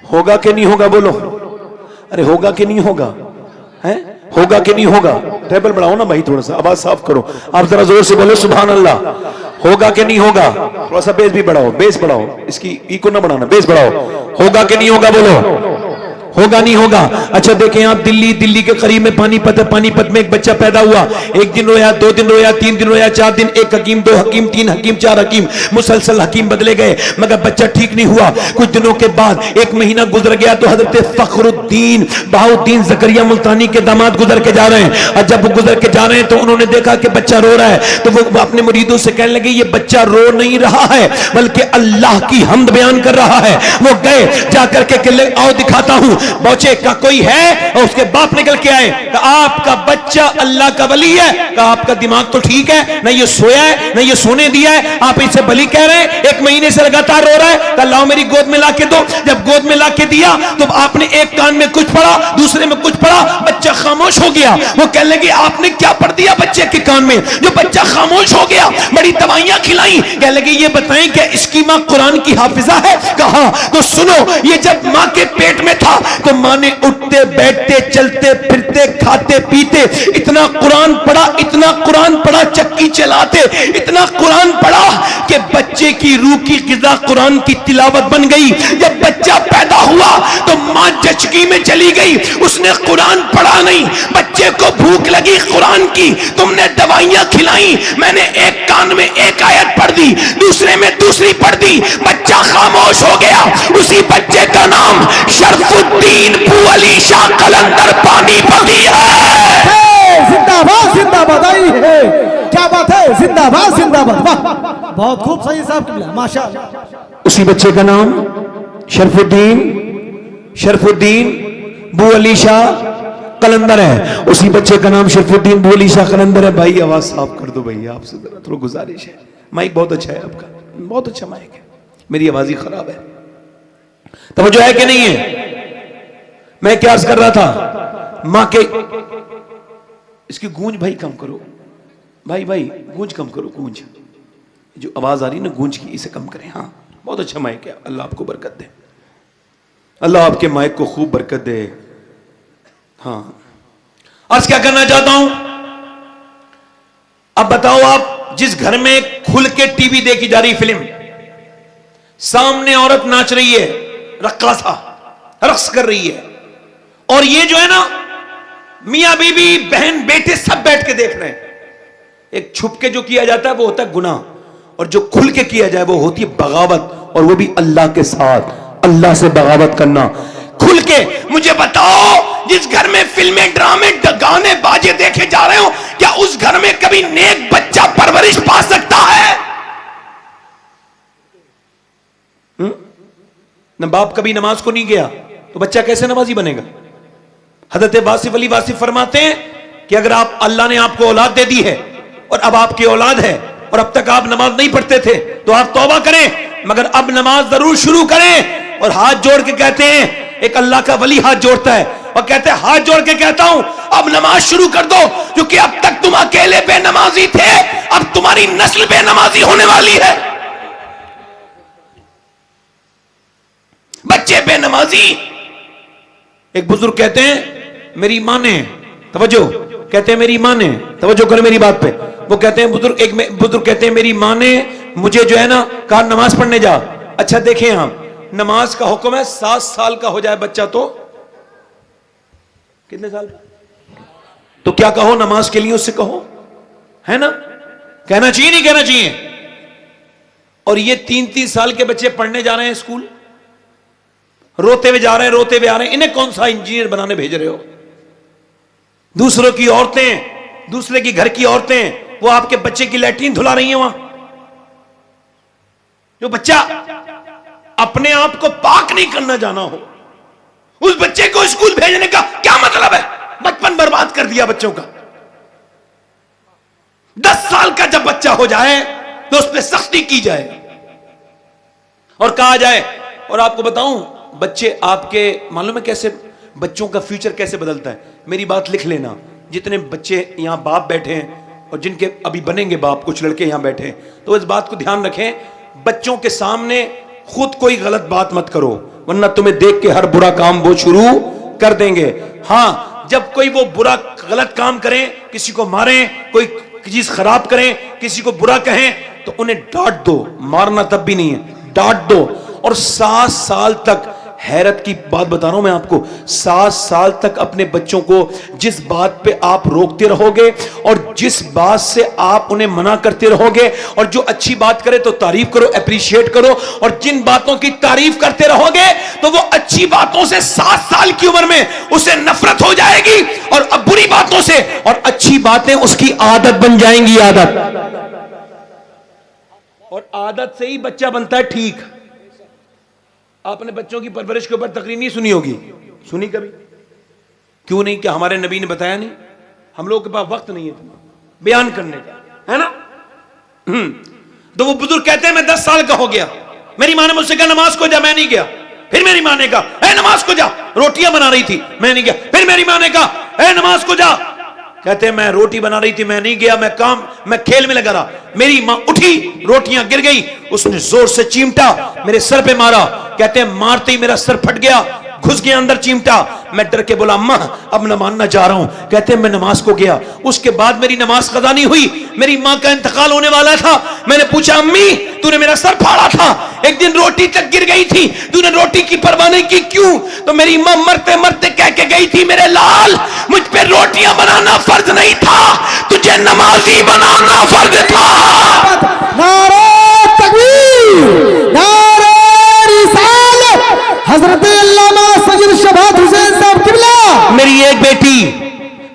होगा कि नहीं होगा? बोलो, अरे होगा कि नहीं होगा? है होगा कि नहीं होगा? टेबल बढ़ाओ ना भाई, थोड़ा सा आवाज साफ करो। आप जरा जोर से बोलो सुभान अल्लाह। होगा कि नहीं होगा? थोड़ा सा बेस भी बढ़ाओ, बेस बढ़ाओ, इसकी इको ना बढ़ाना, बेस बढ़ाओ। होगा कि नहीं होगा? बोलो, होगा नहीं होगा? अच्छा देखें आप, दिल्ली के करीब में पानीपत में एक बच्चा पैदा हुआ। एक दिन रोया, 2 दिन रोया, 3 दिन रोया, 4 दिन, 1 हकीम, 2 हकीम, 3 हकीम, 4 हकीम, मुसलसल हकीम बदले गए मगर बच्चा ठीक नहीं हुआ। कुछ दिनों के बाद 1 महीना गुजर गया तो हजरत फखरुद्दीन बहाउद्दीन जकरिया मुल्तानी के दामाद गुजर के जा रहे हैं। और जब वो गुजर के जा रहे हैं तो उन्होंने देखा कि बच्चा रो रहा है, तो वो अपने मुरीदों से कहने लगे ये बच्चा रो नहीं रहा है बल्कि अल्लाह की हम्द बयान कर रहा है। वो गए, जाकर के कहले आओ दिखाता हूं। बच्चे का कोई है? और उसके बाप निकल के आए, आपका बच्चा अल्लाह का वली है। कहा आपका दिमाग तो ठीक है, ना ये सोया है ना ये सोने दिया है, आप इसे वली कह रहे हैं? 1 महीने से लगातार रो रहा है। कहा लाओ मेरी गोद में ला के दो। जब गोद में ला के दिया तो आपने एक कान में कुछ पढ़ा, दूसरे में कुछ पढ़ा, बच्चा खामोश हो गया। वो कहने लगी आपने क्या पढ़ दिया बच्चे के कान में जो बच्चा खामोश हो गया? बड़ी दवाइयां खिलाई। कहने लगी ये बताएं कि इसकी मां कुरान की हाफिजा है? कहा तो सुनो, ये जब मां के पेट में था तो मां ने उठते बैठते चलते फिरते खाते पीते इतना कुरान पढ़ा, इतना कुरान पढ़ा, चक्की चलाते इतना कुरान पढ़ा आपके बच्चे की रूह की गिज़ा कुरान की तिलावत बन गई। जब बच्चा पैदा हुआ तो मां जचकी में चली गई, उसने कुरान पढ़ा नहीं, बच्चे को भूख लगी कुरान की, तुमने दवाइयां खिलाई, मैंने एक कान में एक आयत पढ़ दी, दूसरे में दूसरी पढ़ दी, बच्चा खामोश हो गया। उसी बच्चे का नाम शरफुद्दीन बू अली शाह कलंदर पानीपती है। जिंदाबाद जिंदाबाद आई है, क्या बात है, जिंदाबाद जिंदाबाद, वाह बहुत खूब सही साहब किबला, माशाअल्लाह। उसी बच्चे का नाम शरफुद्दीन बू अली शाह कलंदर है। उसी बच्चे का नाम शरफुद्दीन बू अली शाह कलंदर है। भाई आवाज साफ कर दो भैया, आपसे जरा थोड़ा गुजारिश है। माइक बहुत अच्छा है आपका, बहुत अच्छा माइक है, मेरी आवाज ही खराब है। तवज्जो है कि नहीं है? मैं क्या अर्ज कर रहा था, मां के इसकी गूंज भाई कम करो, भाई गूंज कम करो, गूंज जो आवाज आ रही है ना गूंज की, इसे कम करें। हाँ बहुत अच्छा माइक है, अल्लाह आपको बरकत दे, अल्लाह आपके माइक को खूब बरकत दे। हाँ आज क्या करना चाहता हूं, अब बताओ आप जिस घर में खुल के टीवी देखी जा रही फिल्म, सामने औरत नाच रही है, रक्कासा रक्स कर रही है, और ये जो है ना मियां बीबी बहन बेटे सब बैठ के देख रहे हैं। एक छुप के जो किया जाता है वो होता है गुनाह, और जो खुल के किया जाए वो होती है बगावत, और वो भी अल्लाह के साथ, अल्लाह से बगावत करना खुल के। मुझे बताओ जिस घर में फिल्में ड्रामे गाने बाजे देखे जा रहे हो, क्या उस घर में कभी नेक बच्चा परवरिश पा सकता है? न बाप कभी नमाज को नहीं गया तो बच्चा कैसे नमाजी बनेगा? हजरत वासिफ अली वासिफ फरमाते हैं कि अगर आप, अल्लाह ने आपको औलाद दे दी है और अब आपकी औलाद है और अब तक आप नमाज नहीं पढ़ते थे तो आप तौबा करें, मगर अब नमाज जरूर शुरू करें। और हाथ जोड़ के कहते हैं, एक अल्लाह का वली हाथ जोड़ता है और कहते हैं हाथ जोड़ के कहता हूं अब नमाज शुरू कर दो, क्योंकि अब तक तुम अकेले बेनमाजी थे, अब तुम्हारी नस्ल बेनमाजी होने वाली है। बच्चे बेनमाजी। एक बुजुर्ग कहते हैं मेरी मां ने, तवज्जो, कहते हैं मेरी मां ने, तवज्जो करो मेरी बात पे, वो कहते हैं बुजुर्ग, एक बुजुर्ग कहते हैं मेरी मां ने मुझे जो है ना कहा नमाज पढ़ने जा। अच्छा देखें आप, नमाज का हुक्म है 7 साल का हो जाए बच्चा तो कितने साल, तो क्या कहो नमाज के लिए उससे कहो, है ना, कहना चाहिए नहीं कहना चाहिए? और ये 3-3 साल के बच्चे पढ़ने जा रहे हैं स्कूल, रोते हुए जा रहे हैं, रोते हुए आ रहे हैं, इन्हें कौन सा इंजीनियर बनाने भेज रहे हो? दूसरों की औरतें, दूसरे की घर की औरतें वो आपके बच्चे की लैट्रीन धुला रही हैं वहां। जो बच्चा अपने आप को पाक नहीं करना जाना हो, उस बच्चे को स्कूल भेजने का क्या मतलब है? बचपन बर्बाद कर दिया बच्चों का। 10 साल का जब बच्चा हो जाए तो उस पर सख्ती की जाए और कहा जाए। और आपको बताऊं, बच्चे आपके मालूम है कैसे, बच्चों का फ्यूचर कैसे बदलता है? मेरी बात लिख लेना, जितने बच्चे यहां बाप बैठे हैं और जिनके अभी बनेंगे बाप, कुछ लड़के यहां बैठे हैं, तो इस बात को ध्यान रखें, बच्चों के सामने खुद कोई गलत बात मत करो, वरना तुम्हें देख के हर बुरा काम वो शुरू कर देंगे। हां, जब कोई वो बुरा गलत काम करें, किसी को मारें, कोई चीज खराब करें, किसी को बुरा कहें, तो उन्हें डांट दो, मारना तब भी नहीं है, डांट दो। और 7 साल तक, हैरत की बात बता रहा हूं मैं आपको, 7 साल तक अपने बच्चों को जिस बात पे आप रोकते रहोगे और जिस बात से आप उन्हें मना करते रहोगे, और जो अच्छी बात करे तो तारीफ करो, अप्रिशिएट करो, और जिन बातों की तारीफ करते रहोगे तो वो अच्छी बातों से 7 साल की उम्र में उसे नफरत हो जाएगी, और अब बुरी बातों से, और अच्छी बातें उसकी आदत बन जाएंगी, आदत। और आदत से ही बच्चा बनता है ठीक। आपने बच्चों की परवरिश के ऊपर तकरीर नहीं सुनी होगी, सुनी कभी? क्यों नहीं? क्या हमारे नबी ने बताया नहीं? हम लोगों के पास वक्त नहीं है बयान करने का, है ना? तो वो बुजुर्ग कहते हैं मैं 10 साल का हो गया, मेरी माँ ने मुझसे कहा नमाज को जा, मैं नहीं गया। फिर मेरी माँ ने कहा नमाज को जा, रोटियां बना रही थी, मैं नहीं गया। फिर मेरी माँ ने कहा नमाज को जा, कहते हैं मैं रोटी बना रही थी, मैं नहीं गया, मैं खेल में लगा रहा। मेरी मां उठी, रोटियां गिर गई, उसने जोर से चिमटा मेरे सर पे मारा, कहते हैं मारते ही मेरा सर फट गया, घुस गया अंदर चिमटा। मैं डर के बोला अम्मा अब न मानना जा रहा हूं। कहते हैं मैं नमाज को गया, उसके बाद मेरी नमाज कज़ा नहीं हुई, मेरी मां का इंतकाल होने वाला था। मैंने पूछा अम्मी तूने मेरा सर फाड़ा था, एक दिन रोटी तक गिर गई थी, तूने रोटी की परवाह नहीं की, क्यों? तो मेरी मां मरते मरते कह के गई थी, मेरे लाल मुझ पे रोटियां बनाना फर्ज नहीं था, तुझे नमाजी बनाना फर्ज था। नारे तकबीर, नारे रिसालत, हजरत अल्लामा सैयद शबात हुसैन साहब किबला। मेरी एक बेटी,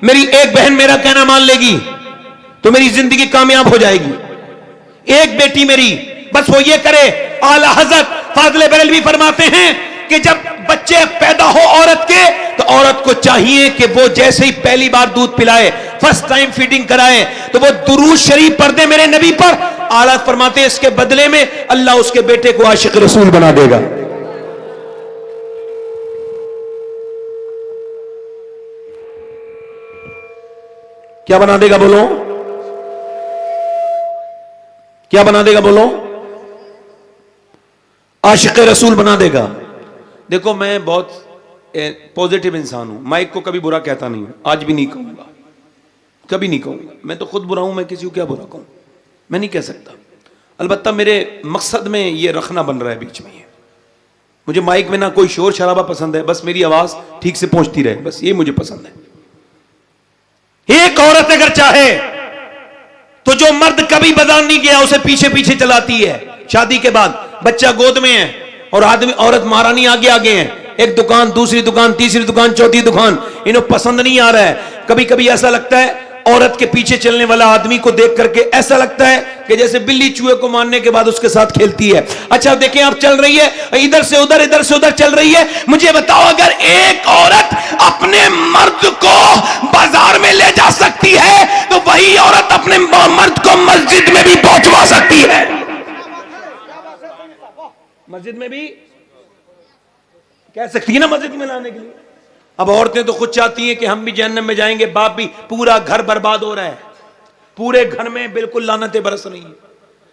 मेरी एक बहन मेरा कहना मान लेगी तो मेरी जिंदगी कामयाब हो जाएगी। एक बेटी मेरी, बस वो ये करे। आला हजरत फाज़िल बरेलवी फरमाते हैं कि जब बच्चे पैदा हो औरत के, तो औरत को चाहिए कि वो जैसे ही पहली बार दूध पिलाए, फर्स्ट टाइम फीडिंग कराए, तो वो दुरूद शरीफ पढ़ दे मेरे नबी पर। आला फरमाते हैं इसके बदले में अल्लाह उसके बेटे को आशिक रसूल बना देगा। क्या बना देगा बोलो? क्या बना देगा बोलो? आशिक रसूल बना देगा। देखो मैं बहुत पॉजिटिव इंसान हूं, माइक को कभी बुरा कहता नहीं हूं, आज भी नहीं कहूंगा, कभी नहीं कहूंगा। मैं तो खुद बुरा हूं, मैं किसी को क्या बुरा कहूं? मैं नहीं कह सकता। अलबत्ता मेरे मकसद में ये रखना बन रहा है बीच में। मुझे माइक में ना कोई शोर शराबा पसंद है, बस मेरी आवाज ठीक से पहुंचती रहे, बस ये मुझे पसंद है। एक औरत अगर चाहे तो जो मर्द कभी बाजार नहीं गया उसे पीछे पीछे चलाती है। शादी के बाद बच्चा गोद में है और आदमी औरत महारानी आगे आगे है, एक दुकान, दूसरी दुकान, तीसरी दुकान, चौथी दुकान, इन्हें पसंद नहीं आ रहा है। कभी कभी ऐसा लगता है औरत के पीछे चलने वाला आदमी को देख करके ऐसा लगता है कि जैसे बिल्ली चूहे को मारने के बाद उसके साथ खेलती है। अच्छा देखें, आप चल रही है इधर से उधर चल रही है। मुझे बताओ, अगर एक औरत अपने मर्द को बाजार में ले जा सकती है तो वही औरत अपने मर्द को मस्जिद में भी पहुंचवा सकती है। मस्जिद में भी कह सकती है ना, मस्जिद में लाने के लिए। अब औरतें तो खुद चाहती हैं कि हम भी जहन्नम में जाएंगे, बाप भी। पूरा घर बर्बाद हो रहा है, पूरे घर में बिल्कुल लानतें बरस रही हैं।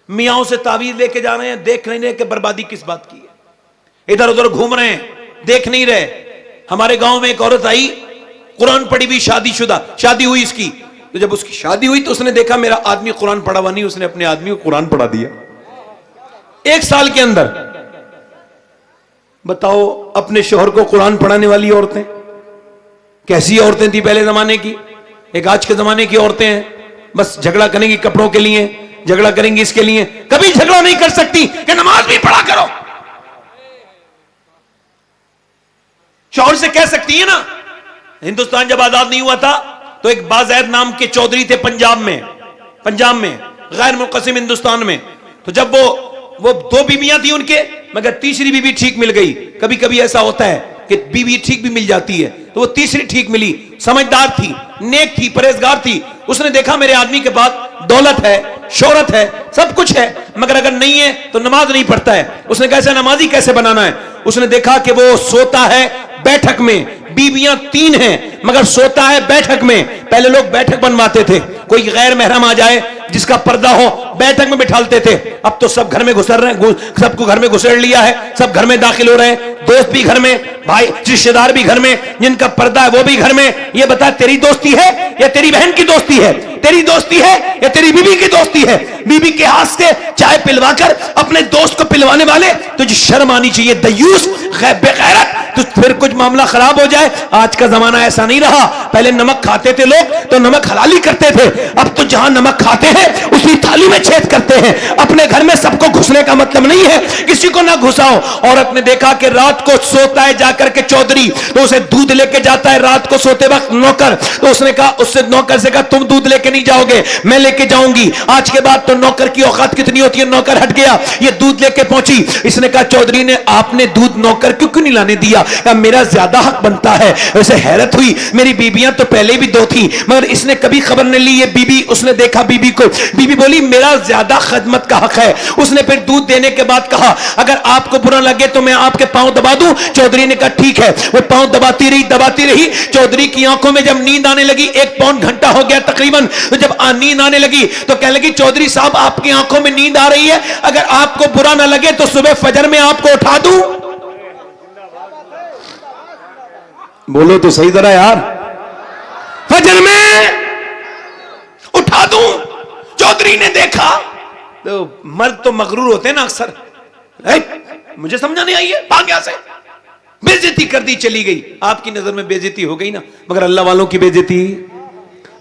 मियाओं से तावीज लेके जा रहे हैं, देख नहीं रहे कि बर्बादी किस बात की है। इधर उधर घूम रहे हैं, देख नहीं रहे। हमारे गांव में एक औरत आई, कुरान पढ़ी हुई, शादीशुदा, शादी हुई इसकी। तो जब उसकी शादी हुई तो उसने देखा मेरा आदमी कुरान पढ़ा हुआ नहीं, उसने अपने आदमी को कुरान पढ़ा दिया 1 साल के अंदर। बताओ, अपने शोहर को कुरान पढ़ाने वाली औरतें कैसी औरतें थी पहले जमाने की, एक आज के जमाने की औरतें हैं। बस झगड़ा करेंगी कपड़ों के लिए, झगड़ा करेंगी इसके लिए, कभी झगड़ा नहीं कर सकती कि नमाज भी पढ़ा करो। शौहर से कह सकती है ना। हिंदुस्तान जब आजाद नहीं हुआ था तो एक बाज़ैद नाम के चौधरी थे पंजाब में, गैर मुक़स्सिम हिंदुस्तान में। तो जब वो 2 बीवियां थी उनके, मगर तीसरी बीवी ठीक मिल गई। कभी कभी ऐसा होता है कि बीवी ठीक भी मिल जाती है, तो वो तीसरी ठीक मिली, समझदार थी, नेक थी, परहेजगार थी। उसने देखा मेरे आदमी के पास दौलत है, शोहरत है, सब कुछ है, मगर अगर नहीं है तो नमाज नहीं पढ़ता है। उसने कैसे नमाजी कैसे बनाना है? उसने देखा कि वो सोता है बैठक में, बीवियां 3 हैं मगर सोता है बैठक में। पहले लोग बैठक बनवाते थे, कोई गैर महरम आ जाए जिसका पर्दा हो बैठक में बिठालते थे। अब तो सब घर में घुसर रहे हैं, सबको घर में घुसेड़ लिया है, सब घर में दाखिल हो रहे हैं, दोस्त भी घर में, भाई रिश्तेदार भी घर में, जिनका पर्दा है वो भी घर में। ये बता, तेरी दोस्ती है या तेरी बहन की दोस्ती है? तेरी दोस्ती है या तेरी बीबी की दोस्ती है? बीबी के हाथ से चाय पिलवाकर अपने दोस्त को पिलवाने वाले, तुझे शर्म आनी चाहिए दयूस, बेगैरत। तो फिर कुछ मामला खराब हो जाए। आज का जमाना ऐसा नहीं रहा। पहले नमक खाते थे लोग तो नमक हलाली करते थे, अब तो जहां नमक खाते हैं उसी थाली में छेद करते हैं। अपने घर में सबको घुसने का मतलब नहीं है किसी को ना घुसाओ। औरत ने देखा कि रात को सोता है जाकर के चौधरी, तो उसे दूध लेके जाता है रात को सोते वक्त नौकर। तो उसने कहा, उससे नौकर से कहा, तुम दूध लेके नहीं जाओगे, मैं लेके जाऊंगी। आज के बाद तो नौकर की औकात कितनी होती है। नौकर हट गया, ये दूध लेके पहुंची। इसने कहा, चौधरी ने आपने दूध नौकर क्यों नहीं लाने दिया? मेरा ज्यादा हक बनता है। वैसे हैरत हुई, मेरी बीबियां तो पहले भी 2 थी मगर इसने कभी खबर नहीं ली। ये बीबी, उसने देखा बीबी को, बीबी बोली मेरा ज्यादा खदमत का हक है। उसने फिर दूध देने के बाद कहा, अगर आपको बुरा लगे तो मैं आपके पांव दबा दूं? चौधरी ने कहा ठीक है। वो पांव दबाती रही। चौधरी की आंखों में जब नींद आने लगी, 1 पौन घंटा हो गया तकरीबन, तो जब नींद आने लगी तो कहने लगी, चौधरी साहब आपकी आंखों में नींद आ रही है, अगर आपको बुरा ना लगे तो सुबह फजर में आपको उठा दूं? बोलो तो सही जरा यार, फजर में उठा दूं? चौधरी ने देखा तो मर्द तो मगरूर होते हैं ना अक्सर, मुझे समझा नहीं आई है, भाग यहां से, बेइज्जती कर दी, चली गई। आपकी नजर में बेइज्जती हो गई ना, मगर अल्लाह वालों की बेइज्जती,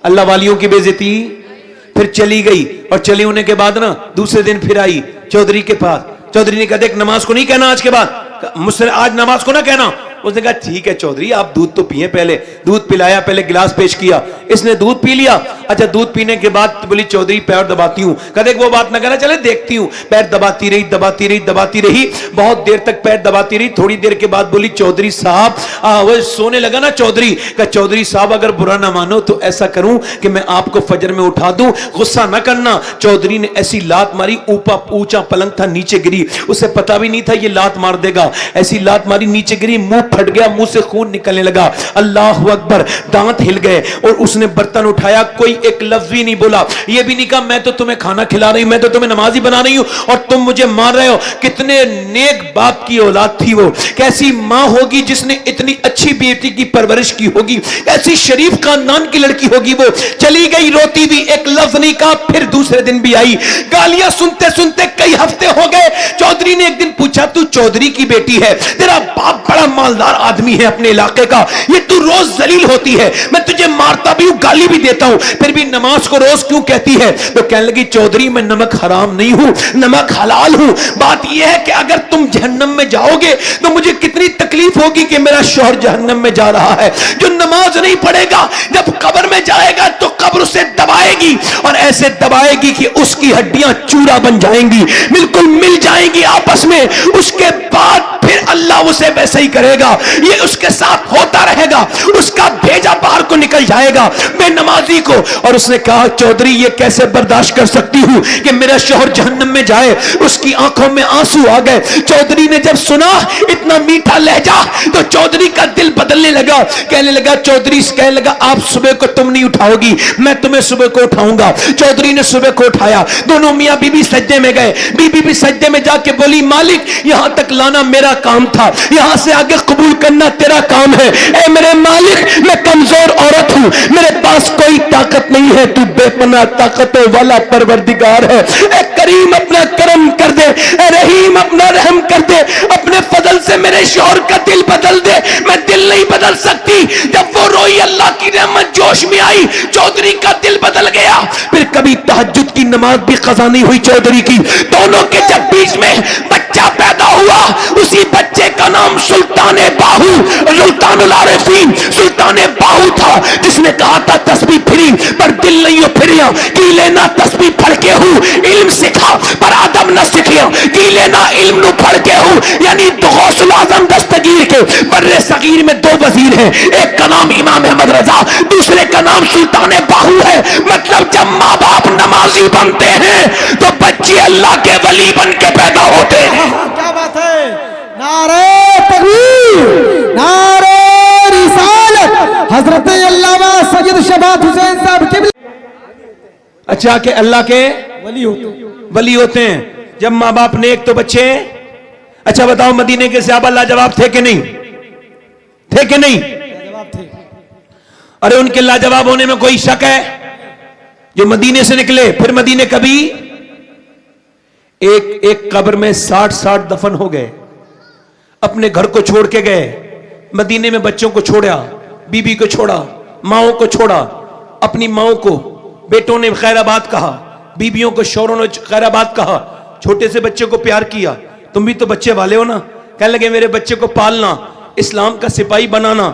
अल्लाह वालियों की बेइज्जती। फिर चली गई, और चली होने के बाद ना दूसरे दिन फिर आई चौधरी के पास। चौधरी ने कहा देख नमाज को नहीं कहना आज के बाद, मुझसे आज नमाज को ना कहना। उसने कहा ठीक है चौधरी, आप दूध तो पिए, पहले दूध पिलाया, पहले गिलास पेश किया, इसने दूध पी लिया। अच्छा दूध पीने के बाद बोली चौधरी पैर दबाती हूं। कहा वो बात ना कहना, चले देखती हूं। पैर दबाती रही, दबाती रही, दबाती रही, बहुत देर तक पैर दबाती रही। थोड़ी देर के बाद बोली चौधरी साहब, वो सोने लगा ना चौधरी, कहा चौधरी साहब अगर बुरा ना मानो तो ऐसा करूं कि मैं आपको फजर में उठा दूं, गुस्सा ना करना। चौधरी ने ऐसी लात मारी, ऊंचा पलंग था, नीचे गिरी, उसे पता भी नहीं था ये लात मार देगा। ऐसी लात मारी, नीचे गिरी, मुंह फट गया, मुंह से खून निकलने लगा। अल्लाह अकबर, दांत हिल गए, और उसने बर्तन उठाया, कोई एक लफ्ज भी नहीं बोला, ये भी नहीं कहा मैं तो तुम्हें खाना खिला रही हूं, मैं तो तुम्हें नमाजी बना रही हूं और तुम मुझे मार रहे हो। कितने नेक बाप की औलाद थी वो, कैसी मां होगी जिसने इतनी अच्छी बेटी की परवरिश की होगी, कैसी शरीफ खानदान की लड़की होगी वो। चली गई रोती भी, एक लफ्ज नहीं कहा। फिर दूसरे दिन भी आई, गालियां सुनते सुनते कई हफ्ते हो गए। चौधरी ने एक दिन पूछा तू चौधरी की बेटी है, तेरा बाप बड़ा मालदार आदमी है अपने इलाके का, ये तू रोज जलील होती है, मैं तुझे मारता भी हूं, गाली भी देता हूं, फिर भी नमाज को रोज क्यों कहती है? तो कहने लगी चौधरी मैं नमक हराम नहीं हूं, नमक हलाल हूं। बात यह है कि अगर तुम जहन्नम में जाओगे तो मुझे कितनी तकलीफ होगी कि मेरा शौहर जहन्नम में जा रहा है। जो नमाज नहीं पढ़ेगा जब कब्र में जाएगा तो कब्र उसे दबाएगी, और ऐसे दबाएगी कि उसकी हड्डियां चूरा बन जाएंगी, बिल्कुल मिल जाएंगी आपस में। उसके बाद फिर अल्लाह उसे वैसे ही करेगा, ये उसके साथ होता रहेगा, उसका भेजा बाहर को निकल जाएगा बेनमाजी को। और उसने कहा चौधरी ये कैसे बर्दाश्त कर सकती हूं कि मेरा शौहर जहन्नम में जाए। उसकी आंखों में आंसू आ गए। चौधरी ने जब सुना इतना मीठा लहजा तो चौधरी का दिल बदलने लगा। कहने लगा चौधरी कहने लगा आप सुबह को तुम नहीं उठाओगी, मैं तुम्हें सुबह को उठाऊंगा। चौधरी ने सुबह को उठाया, दोनों मियां बीबी सज्जे में गए। बीबी भी सज्जे में जाके बोली मालिक यहां तक लाना मेरा काम था, यहां से आगे कबूल करना तेरा काम है। ए मेरे मालिक मैं कमजोर औरत हूं, मेरे पास कोई ताकत नहीं है, तू बेपनाह ताकतों वाला परवरदिगार है। ए करीम अपना करम कर दे, ए रहीम अपना रहम कर दे, अपने फजल से मेरे शौहर का दिल बदल दे। मैं दिल नहीं बदल सकती। जब वो रोई अल्लाह की रहमत जोश में आई, चौधरी का दिल बदल गया। फिर कभी तहज्जुद की नमाज भी कज़ा नहीं हुई चौधरी की। दोनों के जब बीच में बच्चा पैदा हुआ, उसी बच्चे का नाम सुल्ताने बाहू, सुल्तानुल आरिफीन, सुल्ताने बाहू था, जिसने कहा था तस्बीह फिरी पर दिल नहीं हो फिरिया, की लेना तस्बीह फड़ के हूं, इल्म सीखा पर आदम न सीखिया, की लेना इल्म नु फड़ के हूं। यानी गौसुल आजम दस्तगीर के बर्रे सगीर में दो वजीर हैं, एक का नाम इमाम अहमद रजा, दूसरे का नाम सुल्ताने बाहू है। मतलब जब माँ बाप नमाजी बनते हैं तो बच्चे अल्लाह के वली बन के पैदा होते हैं। क्या बात है, नारे तकबीर, नारे रिसालत, हजरत अल्लामा सैयद शबात हुसैन साहब की अच्छा के अल्लाह के वली होते हैं जब माँ बाप नेक तो बच्चे। अच्छा बताओ मदीने के सहाबा लाजवाब थे कि नहीं? थे कि नहीं? अरे उनके लाजवाब होने में कोई शक है? जो मदीने से निकले फिर मदीने कभी एक कब्र में 60 दफन हो गए, अपने घर को छोड़ के गए, मदीने में बच्चों को छोड़ा, बीबी को छोड़ा, माओ को छोड़ा, अपनी माओ को बेटों ने खैराबाद कहा, बीबियों को शौहरों ने खैराबाद कहा, छोटे से बच्चे को प्यार किया। तुम भी तो बच्चे वाले हो ना। कहने लगे मेरे बच्चे को पालना, इस्लाम का सिपाही बनाना,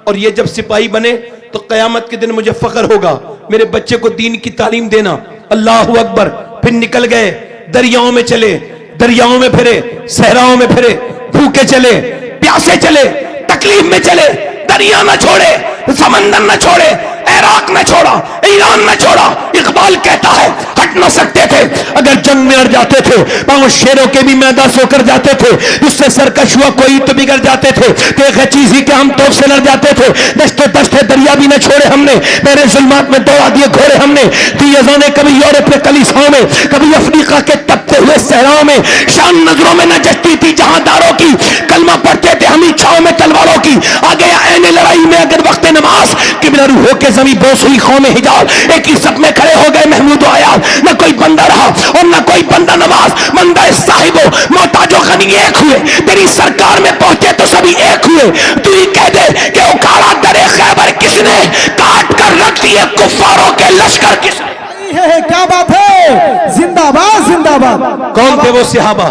और ये जब सिपाही बने तो कयामत के दिन मुझे फख्र होगा, मेरे बच्चे को दीन की तालीम देना। अल्लाह अकबर। फिर निकल गए, दरियाओं में चले, दरियाओं में फिरे, सहराओं में फिरे, भूखे चले, प्यासे चले, तकलीफ में चले, दरिया न छोड़े, समंदर न छोड़े, इराक न छोड़ा, ईरान न छोड़ा। इकबाल कहता है हट न सकते थे, अगर जंग में अड़ जाते थे, पांव शेरों के भी मैदा सोकर जाते थे, जिससे सरकश हुआ कोई तो बिगड़ जाते थे, एक चीज ही के हम तोप से लड़ जाते थे। दस्ते दस्ते दरिया भी न छोड़े हमने, मेरे जुल्मात में दौड़ा दिए घोड़े हमने। दी अज़ाने कभी यूरोप के कलीसियाओं में, कभी अफ्रीका के तपते हुए सहराओं में, शाम नजरों में न जचती थी जहांदारों की, कलमा पढ़ते थे हम ही छाओं में तलवारों की। आ गया मैंने लड़ाई में अगर वक्त नमाज किबला रू होके जमी बोस हुई कौम हिजाज, एक ही सब में खड़े हो गए महमूद आयात, न कोई बंदा रहा और न कोई बंदा नमाज, बंदा साहिबो मोहताजो गनी एक हुए, तेरी सरकार में पहुंचे तो सभी एक हुए। तू ही कह दे कि उखाड़ा दरे खैबर किसने, काट कर रख दिए कुफारों के लश्कर किसने। क्या बात है, जिंदाबाद जिंदाबाद। कौन थे वो सहाबा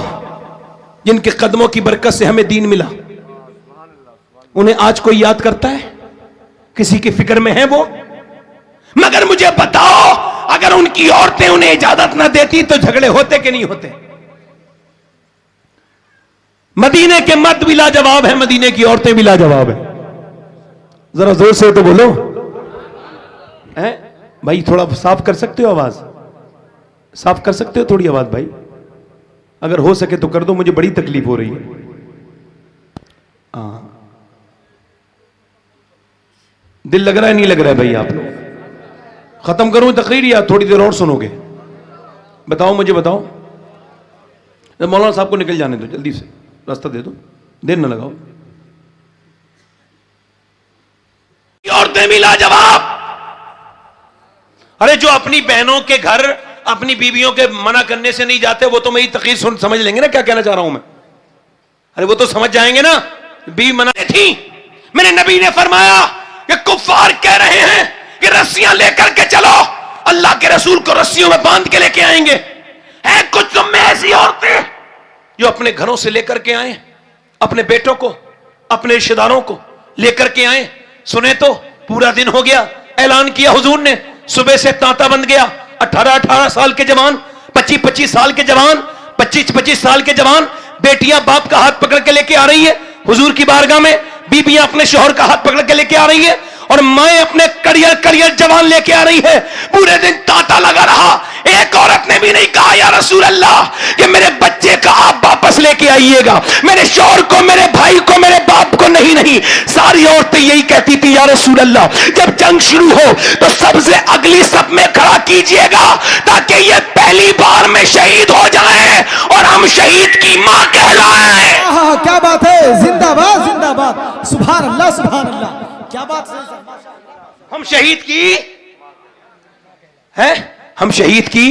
जिनके कदमों की बरकत से हमें दीन मिला? उन्हें आज कोई याद करता है? किसी की फिक्र में है वो? मगर मुझे बताओ, अगर उनकी औरतें उन्हें इजाजत ना देती तो झगड़े होते कि नहीं होते? मदीने के मर्द भी लाजवाब है, मदीने की औरतें भी लाजवाब है। जरा जोर से तो बोलो है भाई, थोड़ा साफ कर सकते हो आवाज? साफ कर सकते हो थोड़ी आवाज भाई? अगर हो सके तो कर दो, मुझे बड़ी तकलीफ हो रही है। हाँ, दिल लग रहा है नहीं लग रहा है भाई? आप लोग खत्म करूं तकरीर या थोड़ी देर और सुनोगे? बताओ, मुझे बताओ। मौलाना साहब को निकल जाने दो, जल्दी से रास्ता दे दो, देर ना लगाओ। औरतें भी लाजवाब। अरे जो अपनी बहनों के घर अपनी बीवियों के मना करने से नहीं जाते, वो तो मेरी तकरीर सुन समझ लेंगे ना क्या कहना चाह रहा हूं मैं। अरे वो तो समझ जाएंगे ना, बीवी मना थी। मेरे नबी ने फरमाया कि कुफ्फार कह रहे हैं कि रस्सियां लेकर के चलो, अल्लाह के रसूल को रस्सियों में बांध के लेके आएंगे। है कुछ तुम में ऐसी औरतें जो अपने घरों से लेकर के आए, अपने बेटों को, अपने रिश्तेदारों को लेकर के आए। सुने तो पूरा दिन हो गया, ऐलान किया हुजूर ने, सुबह से तांता बंद गया। 18-18 साल के जवान, 25-25 साल के जवान, 25-25 साल के जवान, बेटियां बाप का हाथ पकड़ के लेके आ रही है हुजूर की बारगाह में, बीबियां अपने शौहर का हाथ पकड़ के लेके आ रही है, और माए अपने करियर जवान लेके आ रही है। पूरे दिन तांता लगा रहा। एक औरत ने भी नहीं कहा या रसूल अल्लाह कि मेरे बच्चे का आप वापस लेके आइएगा, मेरे शौहर को, मेरे भाई को, मेरे बाप को। नहीं, सारी औरतें यही कहती थी या रसूल अल्लाह जब जंग शुरू हो तो सबसे अगली सब में खड़ा कीजिएगा, ताकि ये पहली बार में शहीद हो जाए और हम शहीद की मां कहलाएं। क्या बात है, जिंदाबाद जिंदाबाद, सुभान अल्लाह सुभान अल्लाह, क्या बात है। हम शहीद की है, हम शहीद की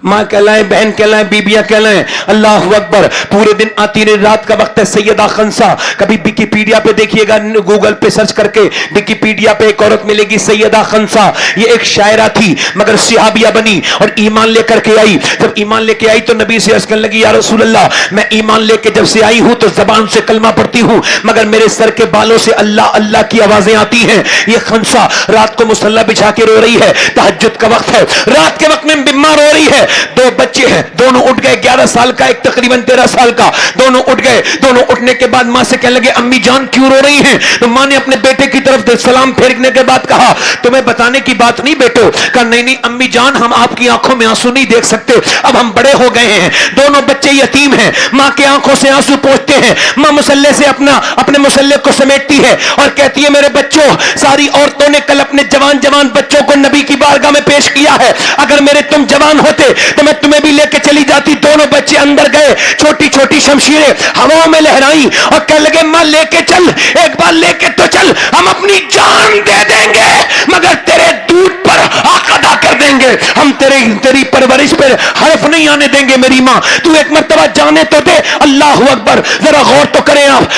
मां कहलाएं, बहन कहलाएं, बीबियां कहलाएं। अल्लाह अकबर। पूरे दिन आती रही, रात का वक्त है। सैयदा खंसा, कभी विकिपीडिया पे देखिएगा, गूगल पे सर्च करके विकिपीडिया पे एक औरत मिलेगी सैयदा खंसा। ये एक शायरा थी मगर सहाबिया बनी और ईमान लेकर के आई। जब ईमान लेके आई तो नबी से अर्ज करने लगी, या रसूल अल्लाह मैं ईमान लेके जब से आई हूं तो जबान से कलमा पढ़ती हूं, मगर मेरे सर के बालों से अल्लाह अल्लाह की आवाजें आती हैं। ये खंसा रात को मुसल्ला बिछा के रो रही है, तहज्जुद का वक्त है, रात के वक्त में बीमार हो रही है। दो बच्चे हैं, दोनों उठ गए, 11 साल का, एक तकरीबन 13 साल का। दोनों उठ गए। दोनों उठने के बाद मां से कहने लगे, अम्मी जान क्यों रो रही हैं? तो मां ने अपने बेटे की तरफ सलाम फेरने के बाद कहा, तुम्हें बताने की बात नहीं बेटो। कहा नहीं अम्मी जान, हम आपकी आंखों में आंसू नहीं देख सकते, अब हम बड़े हो गए हैं। दोनों बच्चे यतीम हैं, मां के आंखों से आंसू पोंछते हैं। मां मुसल्ले से अपने मुसल्ले को समेटती है और कहती है, मेरे बच्चों, सारी औरतों ने कल अपने जवान जवान बच्चों को नबी की बारगाह में पेश किया है, अगर मेरे तुम जवान होते तो मैं तुम्हें भी लेके चली जाती। दोनों बच्चे अंदर गए, छोटी छोटी शमशीरें हवाओं में लहराई और कहने लगे, मां लेके चल, एक बार लेके तो चल, हम अपनी जान दे देंगे मगर तेरे दूध पर हक अदा कर देंगे, हम तेरी परवरिश पर हर्फ नहीं आने देंगे। मेरी मां, तू एक मर्तबा जाने तो दे। अल्लाह अकबर। जरा गौर तो करें आप,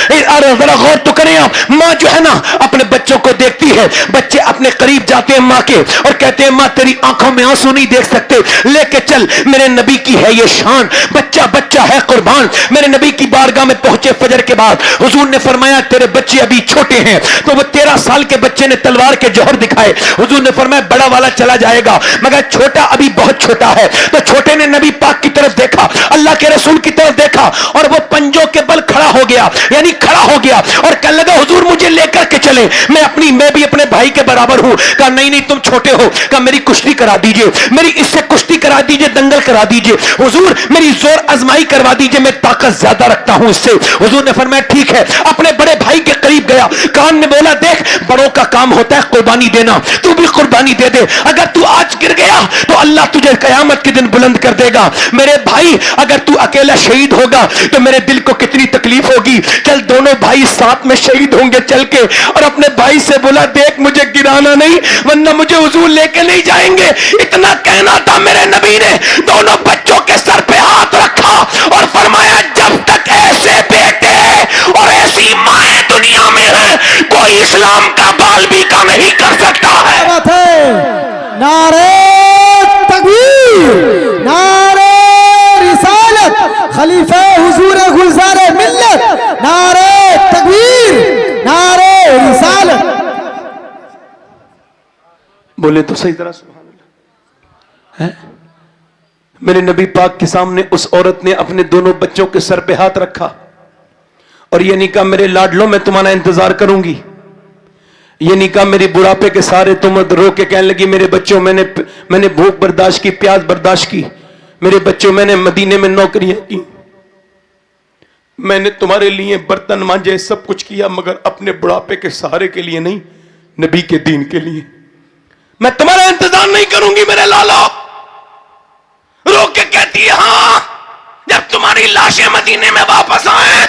जरा गौर तो करें आप। मां जो है ना अपने बच्चों को देखती है, बच्चे अपने करीब जाते हैं मां के और कहते हैं, मां तेरी आंखों में आंसू नहीं देख सकते, लेके चल, मेरे नबी की है ये शान, बच्चा बच्चा है कुर्बान। मेरे नबी की बारगाह में पहुंचे फजर के बाद, हुजूर ने फरमाया, तेरे बच्चे अभी छोटे हैं। तो वो 13 साल के बच्चे ने तलवार के जौहर दिखाए। हुजूर ने फरमाया, बड़ा वाला चला जाएगा मगर छोटा अभी बहुत छोटा है। तो छोटे ने नबी पाक की तरफ देखा, अल्लाह के रसूल की तरफ देखा और वो पंजों के बल खड़ा हो गया, यानी खड़ा हो गया और कहने लगा, हुजूर मुझे लेकर के चले, मैं भी अपने भाई के बराबर हूं। कहा नहीं तुम छोटे हो। कहा मेरी कुश्ती करा दीजिए, मेरी इससे कुश्ती करा दीजिए, दंगल करा दीजिए। हुजूर मेरी जोर आजमाई करवा दीजिए, मैं ताकत ज्यादा रखता हूं इससे। हुजूर ने फरमाया ठीक है। अपने बड़े भाई के करीब गया, कान में बोला, देख बड़ों का काम होता है कुर्बानी देना, तू भी कुर्बानी दे दे। अगर तू आज गिर गया तो अल्लाह तुझे कयामत के दिन बुलंद कर देगा। मेरे भाई, अगर तू अकेला शहीद होगा तो मेरे दिल को कितनी तकलीफ होगी। चल दोनों भाई साथ में शहीद होंगे चल के, और अपने भाई से बोला देख मुझे गिराना नहीं वरना मुझे हुजूर लेके नहीं जाएंगे। इतना कहना था मेरे नबी ने दोनों बच्चों के सर पे हाथ रखा और फरमाया जब तक ऐसे बेटे और ऐसी माएं दुनिया में है कोई इस्लाम का बाल भी का नहीं कर सकता है। क्या बात है, नारे तकबीर, नारे रिसालत, खलीफा हुजूर गुलजार मिल्लत, नारे तकबीर, नारे रिसालत। बोले तो सही तरह सुभान अल्लाह है। मेरे नबी पाक के सामने उस औरत ने अपने दोनों बच्चों के सर पे हाथ रखा और ये नहीं कहा मेरे लाडलो मैं तुम्हारा इंतजार करूंगी, ये नहीं कहा मेरी बुढ़ापे के सारे तुम रो के कहने लगी मेरे बच्चों मैंने भूख बर्दाश्त की, प्यास बर्दाश्त की, मेरे बच्चों मैंने मदीने में नौकरियां की, मैंने तुम्हारे लिए बर्तन मांजे, सब कुछ किया, मगर अपने बुढ़ापे के सहारे के लिए नहीं, नबी के दीन के लिए। मैं तुम्हारा इंतजार नहीं करूंगी मेरे लालो। रो के कहती है हाँ, जब तुम्हारी लाशें मदीने में वापस आए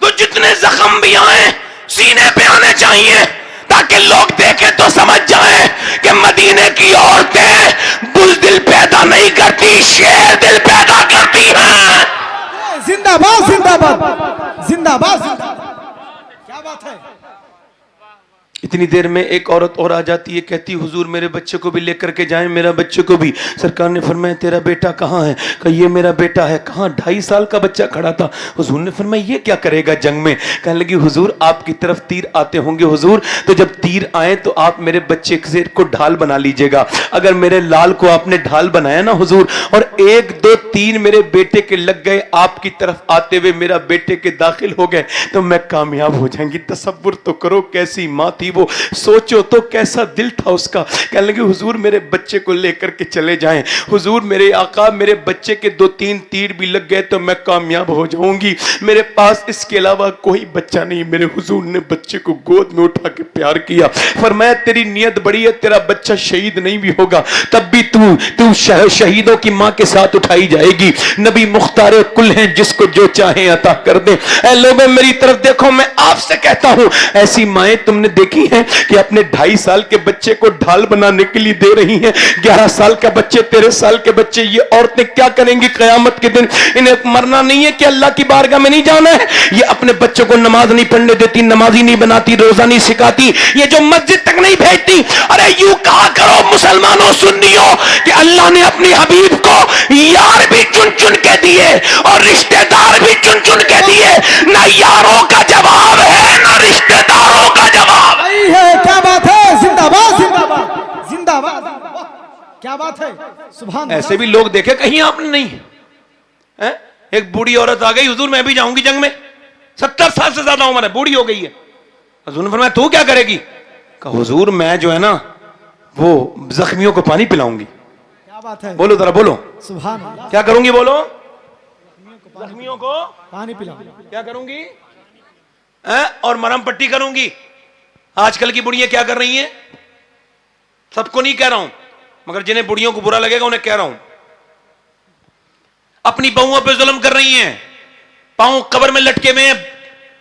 तो जितने जख्म भी आए सीने पे आने चाहिए ताकि लोग देखें तो समझ जाएं कि मदीने की औरतें बुज़दिल पैदा नहीं करती, शेर दिल पैदा करती हैं। जिंदाबाद जिंदाबाद जिंदाबाद जिंदाबाद। क्या बात है। इतनी देर में एक औरत और आ जाती है, कहती हुजूर मेरे बच्चे को भी लेकर के जाएं, मेरा बच्चे को भी। सरकार ने फरमाया तेरा बेटा कहाँ है? कहा ये मेरा बेटा है। कहाँ? 2.5 साल का बच्चा खड़ा था। हुजूर ने फरमाया ये क्या करेगा जंग में? कहने लगी हुजूर आपकी तरफ तीर आते होंगे हुजूर, तो जब तीर आए तो आप मेरे बच्चे को ढाल बना लीजिएगा। अगर मेरे लाल को आपने ढाल बनाया ना हुजूर और 1 2 3 मेरे बेटे के लग गए, आपकी तरफ आते हुए मेरा बेटे के दाखिल हो गए तो मैं कामयाब हो जाएंगी। तसव्वुर तो करो कैसी माँ थी वो, सोचो तो कैसा दिल था उसका। कहने लगे हुजूर मेरे बच्चे को लेकर के चले जाएं, हुजूर मेरे आका मेरे बच्चे के 2-3 तीर भी लग गए तो मैं कामयाब हो जाऊंगी, मेरे पास इसके अलावा कोई बच्चा नहीं। मेरे हुजूर ने बच्चे को गोद में उठा के प्यार किया, फरमाया तेरी नियत बड़ी है, तेरा बच्चा शहीद नहीं भी होगा तब भी तू शहीदों की मां के साथ उठाई जाएगी। नबी मुख्तार कुल हैं, जिसको जो चाहे अता कर दे। ऐ लोगों मेरी तरफ देखो, मैं आपसे कहता हूं ऐसी माएं तुमने देखी हैं कि अपने 2.5 साल के बच्चे को ढाल बनाने के लिए दे रही हैं? 11 साल का बच्चे, 13 साल के बच्चे, ये औरतें क्या करेंगी क़यामत के दिन? इन्हें मरना नहीं है कि अल्लाह की बारगाह में नहीं जाना है? ये अपने बच्चों को नमाज नहीं पढ़ने देती, नमाजी नहीं बनाती, रोजा नहीं सिखाती, ये जो मस्जिद तक नहीं भेजती। अरे यूं कहा करो मुसलमानों सुन्नियों कि अल्लाह ने अपने हबीब को यार भी चुन चुन के दिए और रिश्तेदार भी चुन चुन के दिए। ना यारों का जवाब है ना रिश्तेदारों का जवाब है। क्या बात है, जिंदाबाद जिंदाबाद जिंदाबाद। क्या बात है, सुभान। ऐसे भी लोग देखे कहीं आपने नहीं है? एक बूढ़ी औरत आ गई, हुजूर मैं भी जाऊंगी जंग में, 70 साल से ज्यादा उम्र है, बूढ़ी हो गई है। हुजूर ने फरमाया तू क्या करेगी? कहा हुजूर मैं जो है ना वो जख्मियों को पानी पिलाऊंगी। क्या बात है, बोलो जरा बोलो सुभान। क्या करूंगी? बोलो जख्मियों को पानी पिलाओ। क्या करूंगी? और मरहम पट्टी करूंगी। आजकल की बुढ़ियां क्या कर रही हैं? सबको नहीं कह रहा हूं, मगर जिन्हें बुढ़ियों को बुरा लगेगा उन्हें कह रहा हूं, अपनी बहुओं पे जुल्म कर रही हैं। पांव कब्र में लटके हुए हैं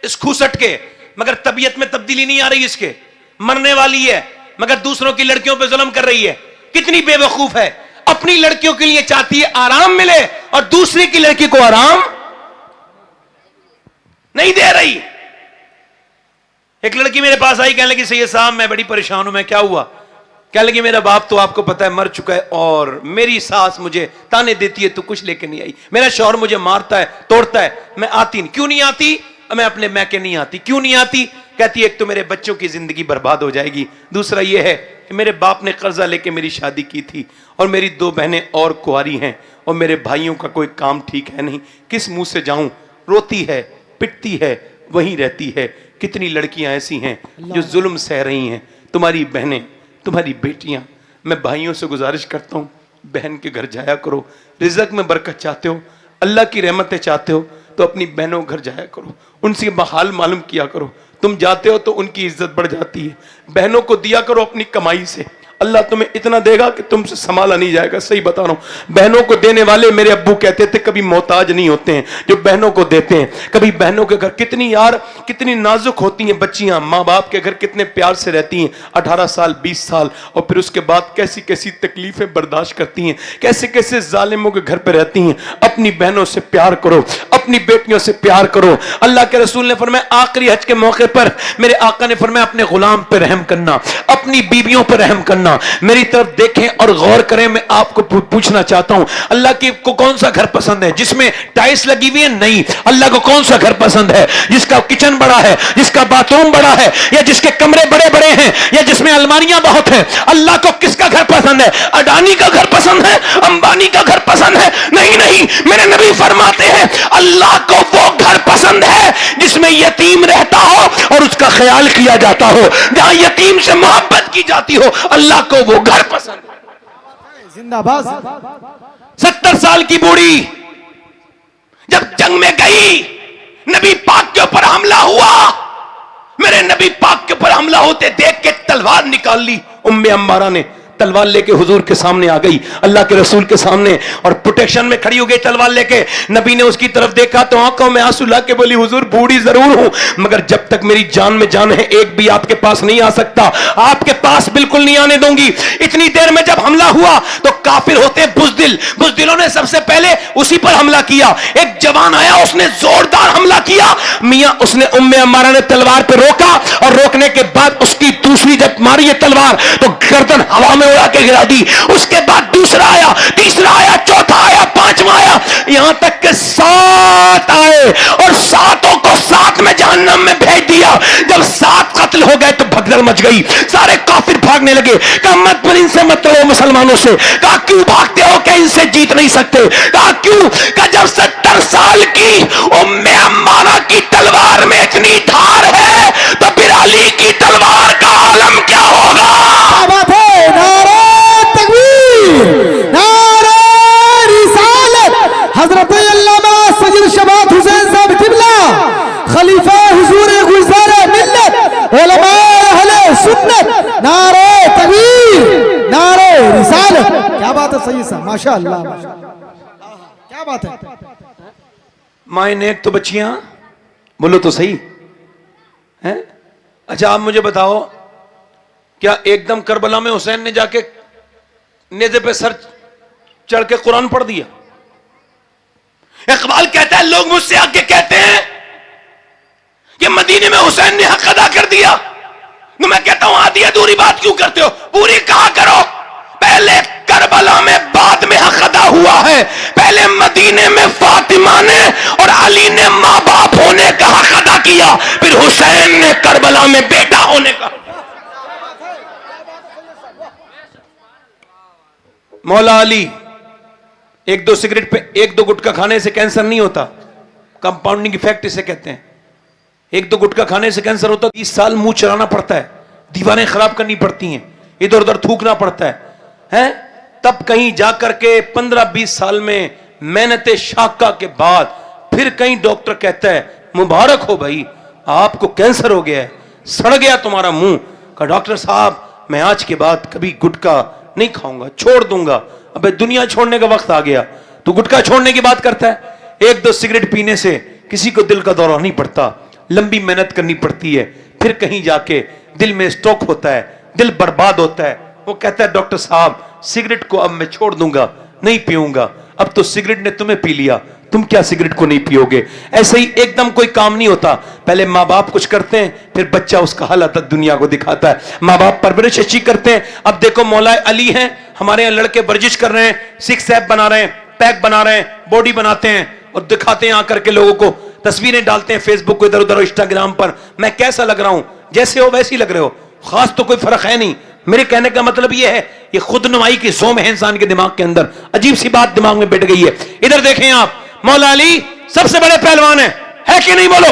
इस खूसट के, मगर तबीयत में तब्दीली नहीं आ रही इसके, मरने वाली है मगर दूसरों की लड़कियों पे जुल्म कर रही है। कितनी बेवकूफ है, अपनी लड़कियों के लिए चाहती है आराम मिले और दूसरी की लड़की को आराम नहीं दे रही। एक लड़की मेरे पास आई, कहने लगी सैयद साहब मैं बड़ी परेशान हूं। मैं क्या हुआ? कहने लगी मेरा बाप तो आपको पता है मर चुका है और मेरी सास मुझे ताने देती है, तू कुछ लेके नहीं आई, मेरा शौहर मुझे मारता है तोड़ता है, मैं आती नहीं। क्यों नहीं आती? मैं अपने मैके नहीं आती। क्यों नहीं आती? कहती एक तो मेरे बच्चों की जिंदगी बर्बाद हो जाएगी, दूसरा यह है कि मेरे बाप ने कर्जा लेके मेरी शादी की थी और मेरी 2 बहनें और कुंवारी हैं और मेरे भाइयों का कोई काम ठीक है नहीं, किस मुंह से जाऊं? रोती है पिटती है वहीं रहती है। कितनी लड़कियां ऐसी हैं जो जुल्म सह रही हैं। तुम्हारी बहनें, तुम्हारी बेटियां, मैं भाइयों से गुजारिश करता हूं बहन के घर जाया करो। रिज़्क़ में बरकत चाहते हो, अल्लाह की रहमतें चाहते हो तो अपनी बहनों घर जाया करो, उनसे बहाल मालूम किया करो। तुम जाते हो तो उनकी इज्जत बढ़ जाती है। बहनों को दिया करो अपनी कमाई से, अल्लाह तुम्हें इतना देगा कि तुमसे संभाला नहीं जाएगा। सही बता रहा हूं। बहनों को देने वाले मेरे अब्बू कहते थे कभी मोहताज नहीं होते हैं जो बहनों को देते हैं। कभी बहनों के घर कितनी यार कितनी नाजुक होती हैं बच्चियां, माँ बाप के घर कितने प्यार से रहती हैं 18 साल 20 साल, और फिर उसके बाद कैसी कैसी तकलीफें बर्दाश्त करती हैं, कैसे कैसे जालिमों के घर पर रहती हैं। अपनी बहनों से प्यार करो, अपनी बेटियों से प्यार करो। अल्लाह के रसूल ने फरमाया आखिरी हज के मौके पर मेरे आका ने फरमाया अपने गुलाम पर रहम करना, अपनी बीवियों पर रहम करना। मेरी तरफ देखें और गौर करें। मैं आपको पूछना चाहता हूं, अल्लाह की को कौन सा घर पसंद है जिसमें टाइल्स लगी हुई है? नहीं। अल्लाह को कौन सा घर पसंद है जिसका किचन बड़ा है, जिसका बाथरूम बड़ा है, या जिसके कमरे बड़े बड़े हैं, या जिसमें अलमारियां बहुत हैं? अल्लाह को किसका घर पसंद है? अडानी का घर पसंद है? अंबानी का घर पसंद है? नहीं नहीं, मेरे नबी फरमाते हैं अल्लाह को वो घर पसंद है जिसमें यतीम रहता हो और उसका ख्याल किया जाता हो, जहां यतीम से मोहब्बत की जाती हो। अल्लाह को वो घर पसंद है। जिंदाबाद। 70 साल की बूढ़ी जब जंग में गई, नबी पाक के ऊपर हमला हुआ, मेरे नबी पाक के ऊपर हमला होते देख के तलवार निकाल ली। उम्मे अम्मारा ने तलवार लेके हुजूर के सामने आ गई, अल्लाह के रसूल के सामने, और प्रोटेक्शन में खड़ी हो गई तलवार लेके। नबी ने उसकी तरफ देखा तो आंखों में आंसू ला के बोली हुजूर बूढ़ी जरूर हूं, मगर जब तक मेरी जान में जान है एक भी आपके पास नहीं आ सकता, आपके पास बिल्कुल नहीं आने दूंगी। इतनी देर में जब हमला हुआ तो काफिर होते बुज़दिल, बुज़दिलों ने सबसे पहले उसी पर हमला किया। एक जवान आया, उसने जोरदार हमला किया। मियां उसने उम्मे अम्मारा ने तलवार पे रोका, और रोकने के बाद उसकी दूसरी जब मारी है तलवार तो गर्दन हवा में उड़ा के गिरा दी। उसके बाद दूसरा आया, तीसरा आया, चौथा आया, पांचवा आया, यहां तक के 7 आए, और 7 को साथ में जहन्नम में भेज दिया। जब 7 कत्ल हो गए तो भगदड़ मच गई, सारे काफिर भागने लगे। कहा मत पर इनसे मत लड़ो मुसलमानों से। कहा क्यों भागते हो, क्या इनसे जीत नहीं सकते? कहा क्यों? कहा जब 70 साल की उम्मे अम्मारा की तलवार में इतनी धार है तो फिर अली की तलवार का आलम क्या होगा? क्या बात है? नारे तकबीर, नारे रिसालत। हजरत अल्लामा सैयद शबात हुसैन साहब किबला, खलीफा हुजूर गुलजार मिल्लत, उलमा अहले सुन्नत, नारे तकबीर, नारे रिसालत। क्या बात है सैयद साहब, माशाअल्लाह, क्या बात है। माए नेक तो बच्चियां, बोलो तो सही है। अच्छा आप मुझे बताओ, क्या एकदम करबला में हुसैन ने जाके नेज़े पे सर चढ़ के कुरान पढ़ दिया? इकबाल कहता है लोग मुझसे आके कहते हैं कि मदीने में हुसैन ने हक अदा कर दिया, तो मैं कहता हूं आधी अधूरी बात क्यों करते हो, पूरी कहा करो। पहले करबला में, बाद में हक अदा हुआ है। पहले मदीने में फातिमा ने और अली ने मां बाप होने का हक अदा किया, फिर हुसैन ने करबला में बेटा होने का। मौला अली 1-2 सिगरेट पे 1-2 गुटखा खाने से कैंसर नहीं होता, कंपाउंडिंग इफेक्ट इसे कहते हैं। 1-2 गुटखा खाने से कैंसर होता, 30 साल मुंह चलाना पड़ता है, दीवारें खराब करनी पड़ती हैं, इधर उधर थूकना पड़ता है? तब कहीं जाकर के 15-20 साल में मेहनत शाका के बाद फिर कहीं डॉक्टर कहता है मुबारक हो भाई आपको कैंसर हो गया है, सड़ गया तुम्हारा मुंह। का डॉक्टर साहब मैं आज के बाद कभी गुटखा नहीं खाऊंगा, छोड़ दूंगा। अबे दुनिया छोड़ने का वक्त आ गया, तो गुटखा छोड़ने की बात करता है। 1-2 सिगरेट पीने से किसी को दिल का दौरा नहीं पड़ता, लंबी मेहनत करनी पड़ती है, फिर कहीं जाके दिल में स्ट्रोक होता है, दिल बर्बाद होता है। वो कहता है डॉक्टर साहब सिगरेट को अब मैं छोड़ दूंगा, नहीं पीऊंगा। अब तो सिगरेट ने तुम्हें पी लिया, तुम क्या सिगरेट को नहीं पियोगे? ऐसे ही एकदम कोई काम नहीं होता, पहले माँ बाप कुछ करते हैं, फिर बच्चा उसका हालत दुनिया को दिखाता है। माँ बाप परवरिश अच्छी करते हैं। अब देखो मौला अली हैं, हमारे यहाँ लड़के वर्जिश कर रहे हैं, 6 एप बना रहे हैं, पैक बना रहे हैं, बॉडी बनाते हैं और दिखाते हैं आकर के लोगों को, तस्वीरें डालते हैं फेसबुक को, इधर उधर इंस्टाग्राम पर। मैं कैसा लग रहा हूं? जैसे हो वैसे ही लग रहे हो, खास तो कोई फर्क है नहीं। मेरे कहने का मतलब यह है, ये खुद नुमाई की सोम है इंसान के दिमाग के अंदर, अजीब सी बात दिमाग में बैठ गई है। इधर देखें आप, मौला अली सबसे बड़े पहलवान है कि नहीं? बोलो,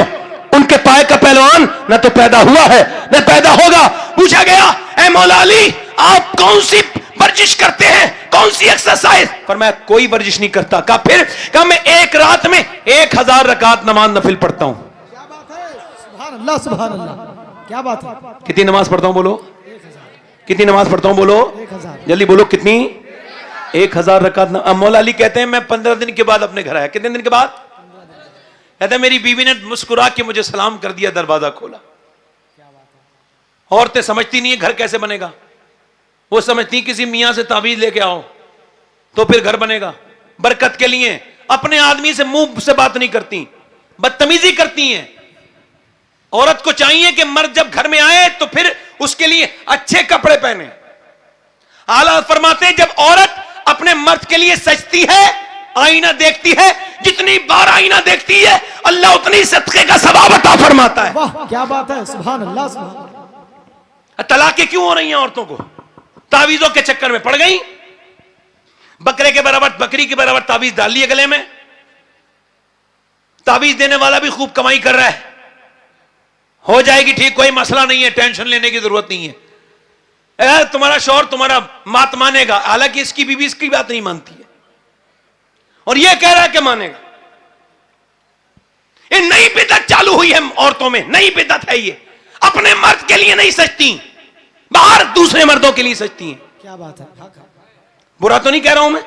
उनके पाए का पहलवान न तो पैदा हुआ है न पैदा होगा। पूछा गया ऐ मौला अली आप कौन सी वर्जिश करते हैं, कौन सी एक्सरसाइज? पर मैं कोई वर्जिश नहीं करता। कहा फिर? कहा मैं एक रात में 1000 रकात नमाज नफिल पढ़ता हूं। क्या बात है, सुभान अल्लाह, सुभान अल्लाह, क्या बात है। कितनी नमाज पढ़ता हूं बोलो? कितनी नमाज पढ़ता हूं बोलो, 1000। जल्दी बोलो कितनी, 1000 रकात। अब मौला अली कहते हैं मैं 15 दिन के बाद अपने घर आया। कितने दिन के बाद? कहते हैं मेरी बीवी ने मुस्कुरा के मुझे सलाम कर दिया, दरवाजा खोला। औरतें समझती नहीं है घर कैसे बनेगा, वो समझती किसी मियां से ताबीज लेके आओ तो फिर घर बनेगा। बरकत के लिए अपने आदमी से मुंह से बात नहीं करती, बदतमीजी करती हैं। औरत को चाहिए कि मर्द जब घर में आए तो फिर उसके लिए अच्छे कपड़े पहने। आला फरमाते हैं जब औरत अपने मर्द के लिए सजती है, आईना देखती है, जितनी बार आईना देखती है अल्लाह उतनी सदके का सवाब अता फरमाता है। वाह क्या बात है, सुभान अल्लाह सुभान अल्लाह। तलाकें क्यों हो रही हैं औरतों को? तावीजों के चक्कर में पड़ गई। बकरे के बराबर, बकरी के बराबर तावीज डाल लिए गले में। तावीज देने वाला भी खूब कमाई कर रहा है, हो जाएगी ठीक, कोई मसला नहीं है, टेंशन लेने की जरूरत नहीं है। तुम्हारा शौहर तुम्हारा बात मानेगा, हालांकि इसकी बीवी इसकी बात नहीं मानती है और यह कह रहा है कि मानेगा। ये नई बिदअत चालू हुई है औरतों में, नई बिदअत है ये। अपने मर्द के लिए नहीं सजती, बाहर दूसरे मर्दों के लिए सजती हैं। क्या बात है। बुरा तो नहीं कह रहा हूं मैं।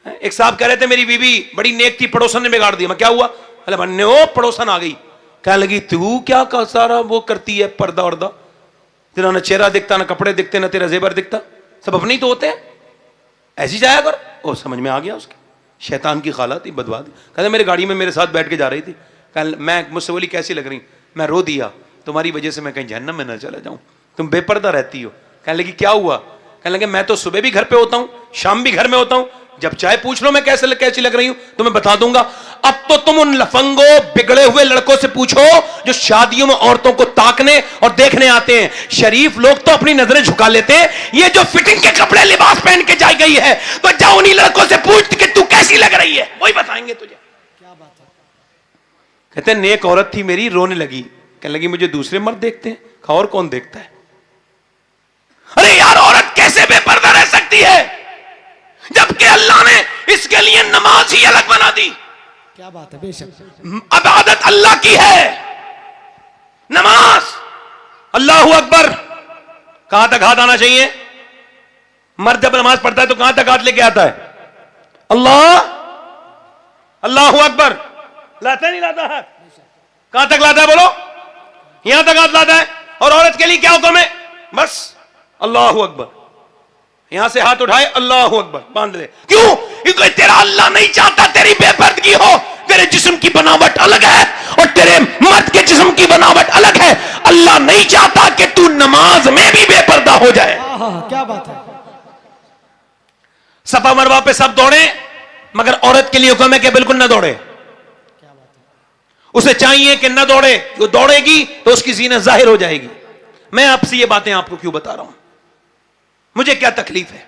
एक साहब कह रहे थे मेरी बीवी बड़ी नेक थी, पड़ोसन ने बिगाड़ दिया। मैं क्या हुआ? अरे बनने ओ पड़ोसन आ गई, कहने लगी तू क्या का सारा वो करती है, पर्दा वर्दा, तेरा ना चेहरा दिखता, ना कपड़े दिखते, ना तेरा जेबर दिखता, सब अपने ही तो होते हैं, ऐसी जाया कर। ओ समझ में आ गया उसके, शैतान की खाला थी, बदवा दी। कहते मेरे गाड़ी में मेरे साथ बैठ के जा रही थी, मैं मुझसे बोली कैसी लग रही, मैं रो दिया, तुम्हारी वजह से मैं कहीं जहन्नम में न चला जाऊं, तुम बेपर्दा रहती हो। कहने लगी क्या हुआ? कहने लगे मैं तो सुबह भी घर पे होता हूं, शाम भी घर में होता हूं, जब चाहे पूछ लो मैं कैसी लग रही हूं तो मैं बता दूंगा। अब तो तुम उन लफंगों बिगड़े हुए लड़कों से पूछो जो शादियों में औरतों को ताकने और देखने आते हैं। शरीफ लोग तो अपनी नजरें झुका लेते हैं, ये जो फिटिंग के कपड़े लिबास पहन के जाई गई है तो जाओ उन्हीं लड़कों से पूछ कि तू कैसी लग रही है, वही बताएंगे तुझे। क्या बात है। कहते नेक औरत थी मेरी, रोने लगी, कहने लगी मुझे दूसरे मर्द देखते हैं। और कौन देखता है? अरे यार औरत कैसे बेपर्दा रह सकती है जबकि अल्लाह ने इसके लिए नमाज ही अलग बना दी। क्या बात है, बेशक इबादत अल्लाह की है, नमाज। अल्लाहू अकबर, कहां तक हाथ आना चाहिए? मर्द जब नमाज पढ़ता है तो कहां तक हाथ लेके आता है? अल्लाह, अल्लाहू अकबर लाता नहीं लाता हाथ? कहां तक लाता है बोलो? यहां तक हाथ लाता है। और औरत के लिए क्या हुक्म है? बस अल्लाहू अकबर, यहां से हाथ उठाए अल्लाहू अकबर बांध ले। क्यों? क्योंकि तेरा अल्लाह नहीं चाहता तेरी बेपर्दगी हो। तेरे जिस्म की बनावट अलग है और तेरे मर्द के जिस्म की बनावट अलग है। अल्लाह नहीं चाहता कि तू नमाज में भी बेपर्दा हो जाए। क्या बात है। सफा मरवा पे सब दौड़े, मगर औरत के लिए हुक्म है कि बिल्कुल ना दौड़े। उसे चाहिए कि ना दौड़े, वो दौड़ेगी तो उसकी जीनत जाहिर हो जाएगी। मैं आपसे ये बातें आपको क्यों बता रहा हूं? मुझे क्या तकलीफ है?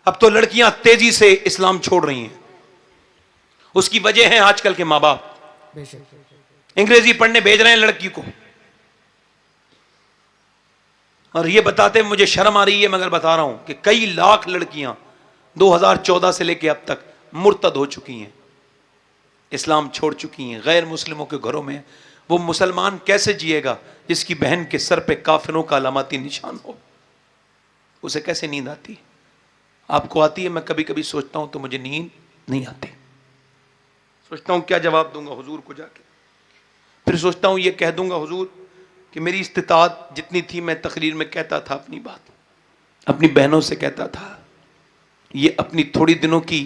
अब तो लड़कियां तेजी से इस्लाम छोड़ रही हैं, उसकी वजह है आजकल के मां बाप अंग्रेजी पढ़ने भेज रहे हैं लड़की को, और ये बताते मुझे शर्म आ रही है मगर बता रहा हूं कि कई लाख लड़कियां 2014 से लेकर अब तक मुर्तद हो चुकी हैं, इस्लाम छोड़ चुकी हैं, गैर मुस्लिमों के घरों में। वो मुसलमान कैसे जिएगा जिसकी बहन के सर पे काफिरों का अलामती निशान हो? उसे कैसे नींद आती? आपको आती है? मैं कभी कभी सोचता हूं तो मुझे नींद नहीं आती। सोचता हूं क्या जवाब दूंगा हुजूर को जाके, फिर सोचता हूं ये कह दूंगा हुजूर कि मेरी इस्तिताअत जितनी थी मैं तकरीर में कहता था अपनी बात, अपनी बहनों से कहता था, ये अपनी थोड़ी दिनों की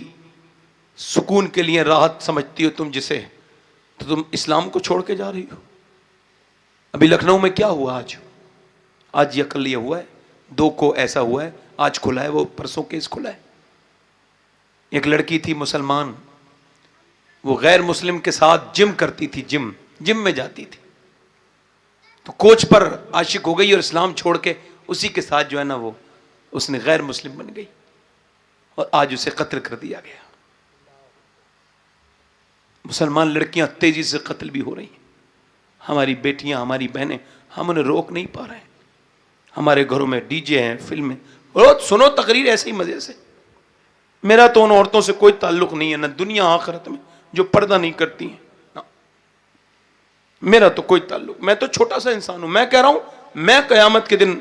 सुकून के लिए राहत समझती हो तुम जिसे, तो तुम इस्लाम को छोड़ के जा रही हो। अभी लखनऊ में क्या हुआ? आज ये कल ये हुआ है, 2 को ऐसा हुआ है, आज खुला है, वो परसों केस खुला है। एक लड़की थी मुसलमान, वो गैर मुस्लिम के साथ जिम करती थी, जिम में जाती थी, तो कोच पर आशिक हो गई और इस्लाम छोड़ के उसी के साथ जो है ना वो उसने गैर मुस्लिम बन गई और आज उसे कत्ल कर दिया गया। मुसलमान लड़कियां तेजी से कत्ल भी हो रही हैं, हमारी बेटियां, हमारी बहनें, हम उन्हें रोक नहीं पा रहे हैं। हमारे घरों में डीजे हैं, फिल्में, रोज सुनो तकरीर ऐसे ही मजे से। मेरा तो उन औरतों से कोई ताल्लुक नहीं है, ना दुनिया आखिरत में, जो पर्दा नहीं करती हैं, ना मेरा तो कोई ताल्लुक। मैं तो छोटा सा इंसान हूं। मैं कह रहा हूं मैं कयामत के दिन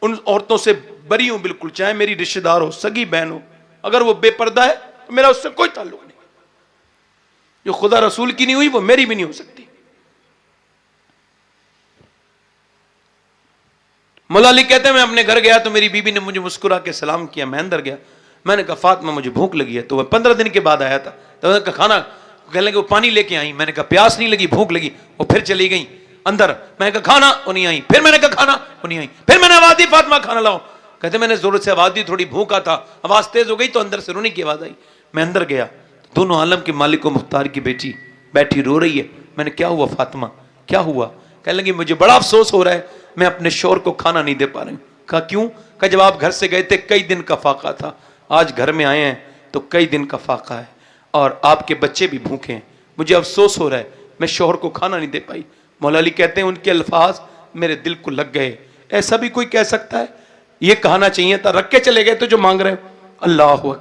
उन औरतों से बरी हूं बिल्कुल, चाहे मेरी रिश्तेदार हो, सगी बहन हो। अगर वो बेपर्दा है तो मेरा उससे कोई ताल्लुक नहीं। जो खुदा रसूल की नहीं हुई वो मेरी भी नहीं हो सकती। मौला अली कहते हैं मैं अपने घर गया तो मेरी बीबी ने मुझे मुस्कुरा के सलाम किया। मैं अंदर गया, मैंने कहा फातिमा मुझे भूख लगी है। तो वह 15 दिन के बाद आया था। तो मैंने कहा खाना, कहने लगे वो पानी लेके आई। मैंने कहा प्यास नहीं लगी, भूख लगी। वो फिर चली गई अंदर। मैंने कहा खाना, वो नहीं आई। फिर मैंने कहा खाना, वो नहीं आई। फिर मैंने आवाज दी फातिमा खाना लाओ। कहते मैंने जोर से आवाज दी, थोड़ी भूखा था, आवाज तेज हो गई तो अंदर से रोने की आवाज आई। मैं अंदर गया, दोनों आलम के मालिक व मुख्तार की बेटी बैठी रो रही है। मैंने क्या हुआ फातिमा, क्या हुआ? कहने लगी मुझे बड़ा अफसोस हो रहा है, मैं अपने शोहर को खाना नहीं दे पा रही हूं। कहा क्यों? कहा जब आप घर से गए थे कई दिन का फाका था, आज घर में आए हैं तो कई दिन का फाका है और आपके बच्चे भी भूखे हैं, मुझे अफसोस हो रहा है, मैं शोहर को खाना नहीं दे पाई। मौला अली कहते हैं उनके अल्फाज मेरे दिल को लग गए। ऐसा भी कोई कह सकता है? ये कहना चाहिए था, रख के चले गए तो जो मांग रहे हो। अल्लाह अकबर।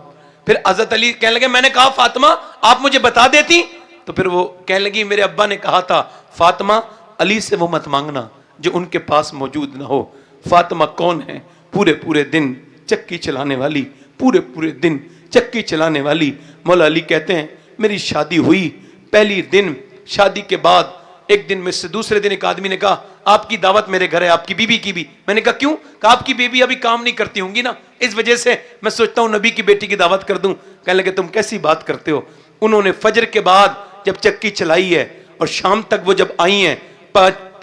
फिर हजरत अली कहने लगे मैंने कहा फातिमा आप मुझे बता देती। तो फिर वो कहने लगी मेरे अब्बा ने कहा था फातिमा अली से वो मत मांगना जो उनके पास मौजूद ना हो। फातिमा कौन है? पूरे पूरे दिन चक्की चलाने वाली, पूरे पूरे दिन चक्की चलाने वाली। मौला अली कहते हैं मेरी शादी हुई, पहली दिन शादी के बाद एक दिन में से दूसरे दिन एक आदमी ने कहा आपकी दावत मेरे घर है, आपकी बीबी की भी। मैंने कहा क्यों? कहा आपकी बीबी अभी काम नहीं करती होंगी ना, इस वजह से मैं सोचता हूं नबी की बेटी की दावत कर दूं। कहने लगे तुम कैसी बात करते हो? उन्होंने फजर के बाद जब चक्की चलाई है और शाम तक वो जब आई हैं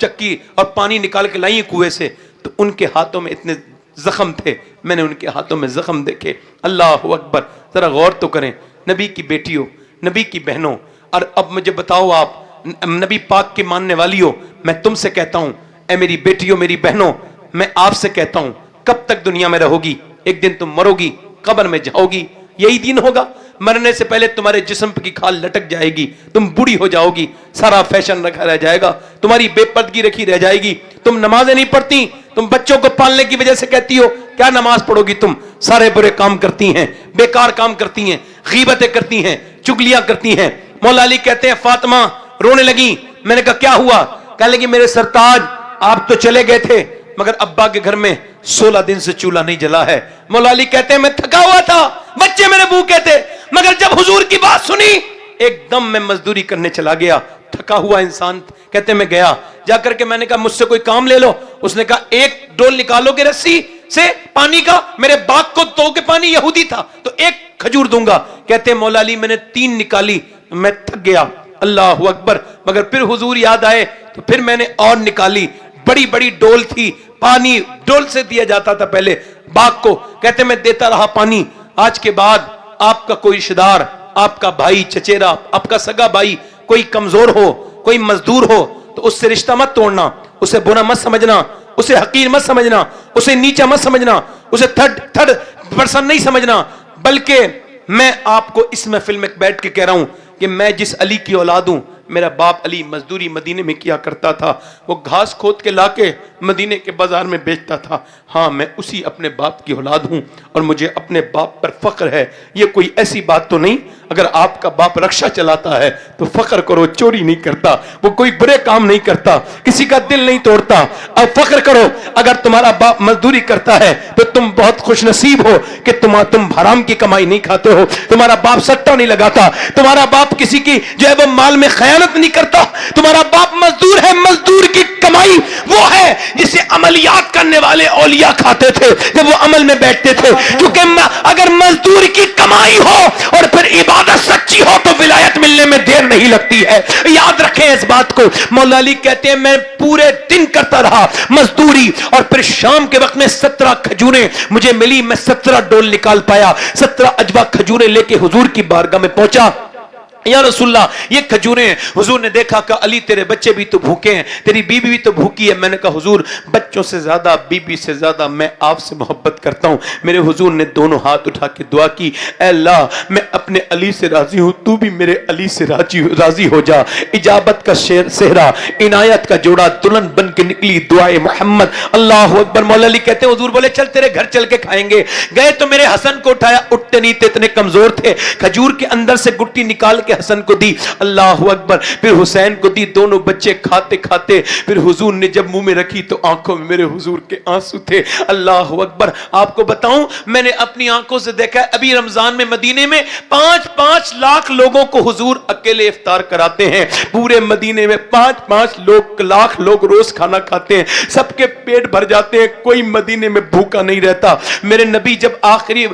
चक्की और पानी निकाल के लाई है कुएं से, तो उनके हाथों में इतने जख्म थे, मैंने उनके हाथों में जख्म देखे। अल्लाह अकबर। जरा गौर तो करें, नबी की बेटियों, नबी की बहनों। और अब मुझे बताओ आप नबी पाक की मानने वाली हो, मैं तुमसे कहता हूं ए मेरी बेटियों मेरी बहनों, मैं आपसे कहता हूं कब तक दुनिया में रहोगी? एक दिन तुम मरोगी, कब्र में जाओगी, यही दिन होगा। मरने से पहले तुम्हारे जिस्म की खाल लटक जाएगी, तुम बूढ़ी हो जाओगी, सारा फैशन रखा रह जाएगा, तुम्हारी बेपर्दगी रखी रह जाएगी, तुम नमाजें नहीं पढ़ती, तुम बच्चों को पालने की वजह से कहती हो क्या नमाज पढ़ोगी तुम? सारे बुरे काम करती हैं, बेकार काम करती हैं, गीबतें करती हैं, चुगलियां करती हैं। मौला अली कहते हैं फातिमा रोने लगी। मैंने कहा क्या हुआ? कहने लगी मेरे सरताज आप तो चले गए थे मगर अब्बा के घर में 16 दिन से चूल्हा नहीं जला है। मौला अली कहते हैं मैं थका हुआ था, बच्चे मेरे भूखे थे, मगर जब हुजूर की बात सुनी एकदम मैं मजदूरी करने चला गया। थका हुआ इंसान, कहते मैं गया, जाकर के मैंने कहा मुझसे कोई काम ले लो। उसने कहा एक डोल निकालोगे रस्सी से पानी का, मेरे बाग को तो के पानी यहूदी था तो एक खजूर दूंगा। कहते मौला अली मैंने 3 निकाली, मैं थक गया। अल्लाह अकबर। मगर फिर हुजूर याद आए तो फिर मैंने और निकाली, बड़ी बड़ी डोल थी, पानी डोल से दिया जाता था पहले बाग को। कहते मैं देता रहा पानी। आज के बाद आपका कोई रिश्तेदार, आपका भाई चचेरा, आपका सगा भाई कोई कमजोर हो, कोई मजदूर हो तो उससे रिश्ता मत तोड़ना, उसे बुरा मत समझना, उसे हकीर मत समझना, उसे नीचा मत समझना, उसे थर्ड पर्सन नहीं समझना। बल्कि मैं आपको इस महफिल में बैठ के कह रहा हूं कि मैं जिस अली की औलाद हूं, मेरा बाप अली मजदूरी मदीने में किया करता था, वो घास खोद के लाके मदीने के बाजार में बेचता था। हाँ मैं उसी अपने बाप की औलाद हूं और मुझे अपने बाप पर फख्र है। ये कोई ऐसी बात तो नहीं, अगर आपका बाप रक्षा चलाता है तो फख्र करो, चोरी नहीं करता, वो कोई बुरे काम नहीं करता, किसी का दिल नहीं तोड़ता, अब फख्र करो। अगर तुम्हारा बाप मजदूरी करता है तो तुम बहुत खुशनसीब हो कि तुम हराम की कमाई नहीं खाते हो, तुम्हारा बाप सट्टा नहीं लगाता, तुम्हारा बाप किसी की जो है वो माल में खयानत नहीं करता, तुम्हारा बाप मजदूर है। मजदूर की कमाई वो है जिसे अमलियात करने वाले औलिया खाते थे जब वो अमल में बैठते थे। क्योंकि अगर मजदूर की कमाई हो और फिर इबादत सच्ची हो तो विलायत मिलने में देर नहीं लगती है, याद रखें इस बात को। मौला अली कहते हैं मैं पूरे दिन करता रहा मजदूरी और फिर शाम के वक्त में 17 खजूरें मुझे मिली, मैं 17 डोल निकाल पाया, 17 अजवा खजूरें लेके हुजूर की बारगाह में पहुंचा। या रसूलल्लाह ये खजूरें। हुजूर ने देखा कि अली तेरे बच्चे भी तो भूखे हैं, तेरी बीबी भी तो भूखी है। मैंने कहा हुजूर बच्चों से ज्यादा, बीबी से ज्यादा मैं आपसे मोहब्बत करता हूं। मेरे हुजूर ने दोनों हाथ उठा के दुआ की, ऐ अल्लाह मैं अपने अली से राजी हूं, तू भी मेरे अली से राजी हो जा। इजाबत का सेहरा, इनायत का जोड़ा दुल्हन बन के निकली दुआए मोहम्मद। अल्लाह अकबर। मौला अली कहते हैं हुजूर बोले चल तेरे घर चल के खाएंगे। गए तो मेरे हसन को उठाया, उठते नहीं थे, इतने कमजोर थे। खजूर के अंदर से गुट्टी निकाल के हसन को दी, अल्लाह अकबर, फिर हुसैन को दी। दोनों बच्चे खाते खाते फिर हुजूर ने जब मुंह में रखी तो आंखों में मेरे हुजूर के आंसू थे। अल्लाह अकबर, आपको बताऊं मैंने अपनी आंखों से देखा है, अभी रमजान में मदीने में 5-5 लाख लोगों को हुजूर अकेले इफ्तार कराते हैं। पूरे मदीने में 5-5 लाख लोग रोज खाना खाते हैं, सबके पेट भर जाते हैं, कोई मदीने में भूखा नहीं रहता। मेरे नबी जब आखिरी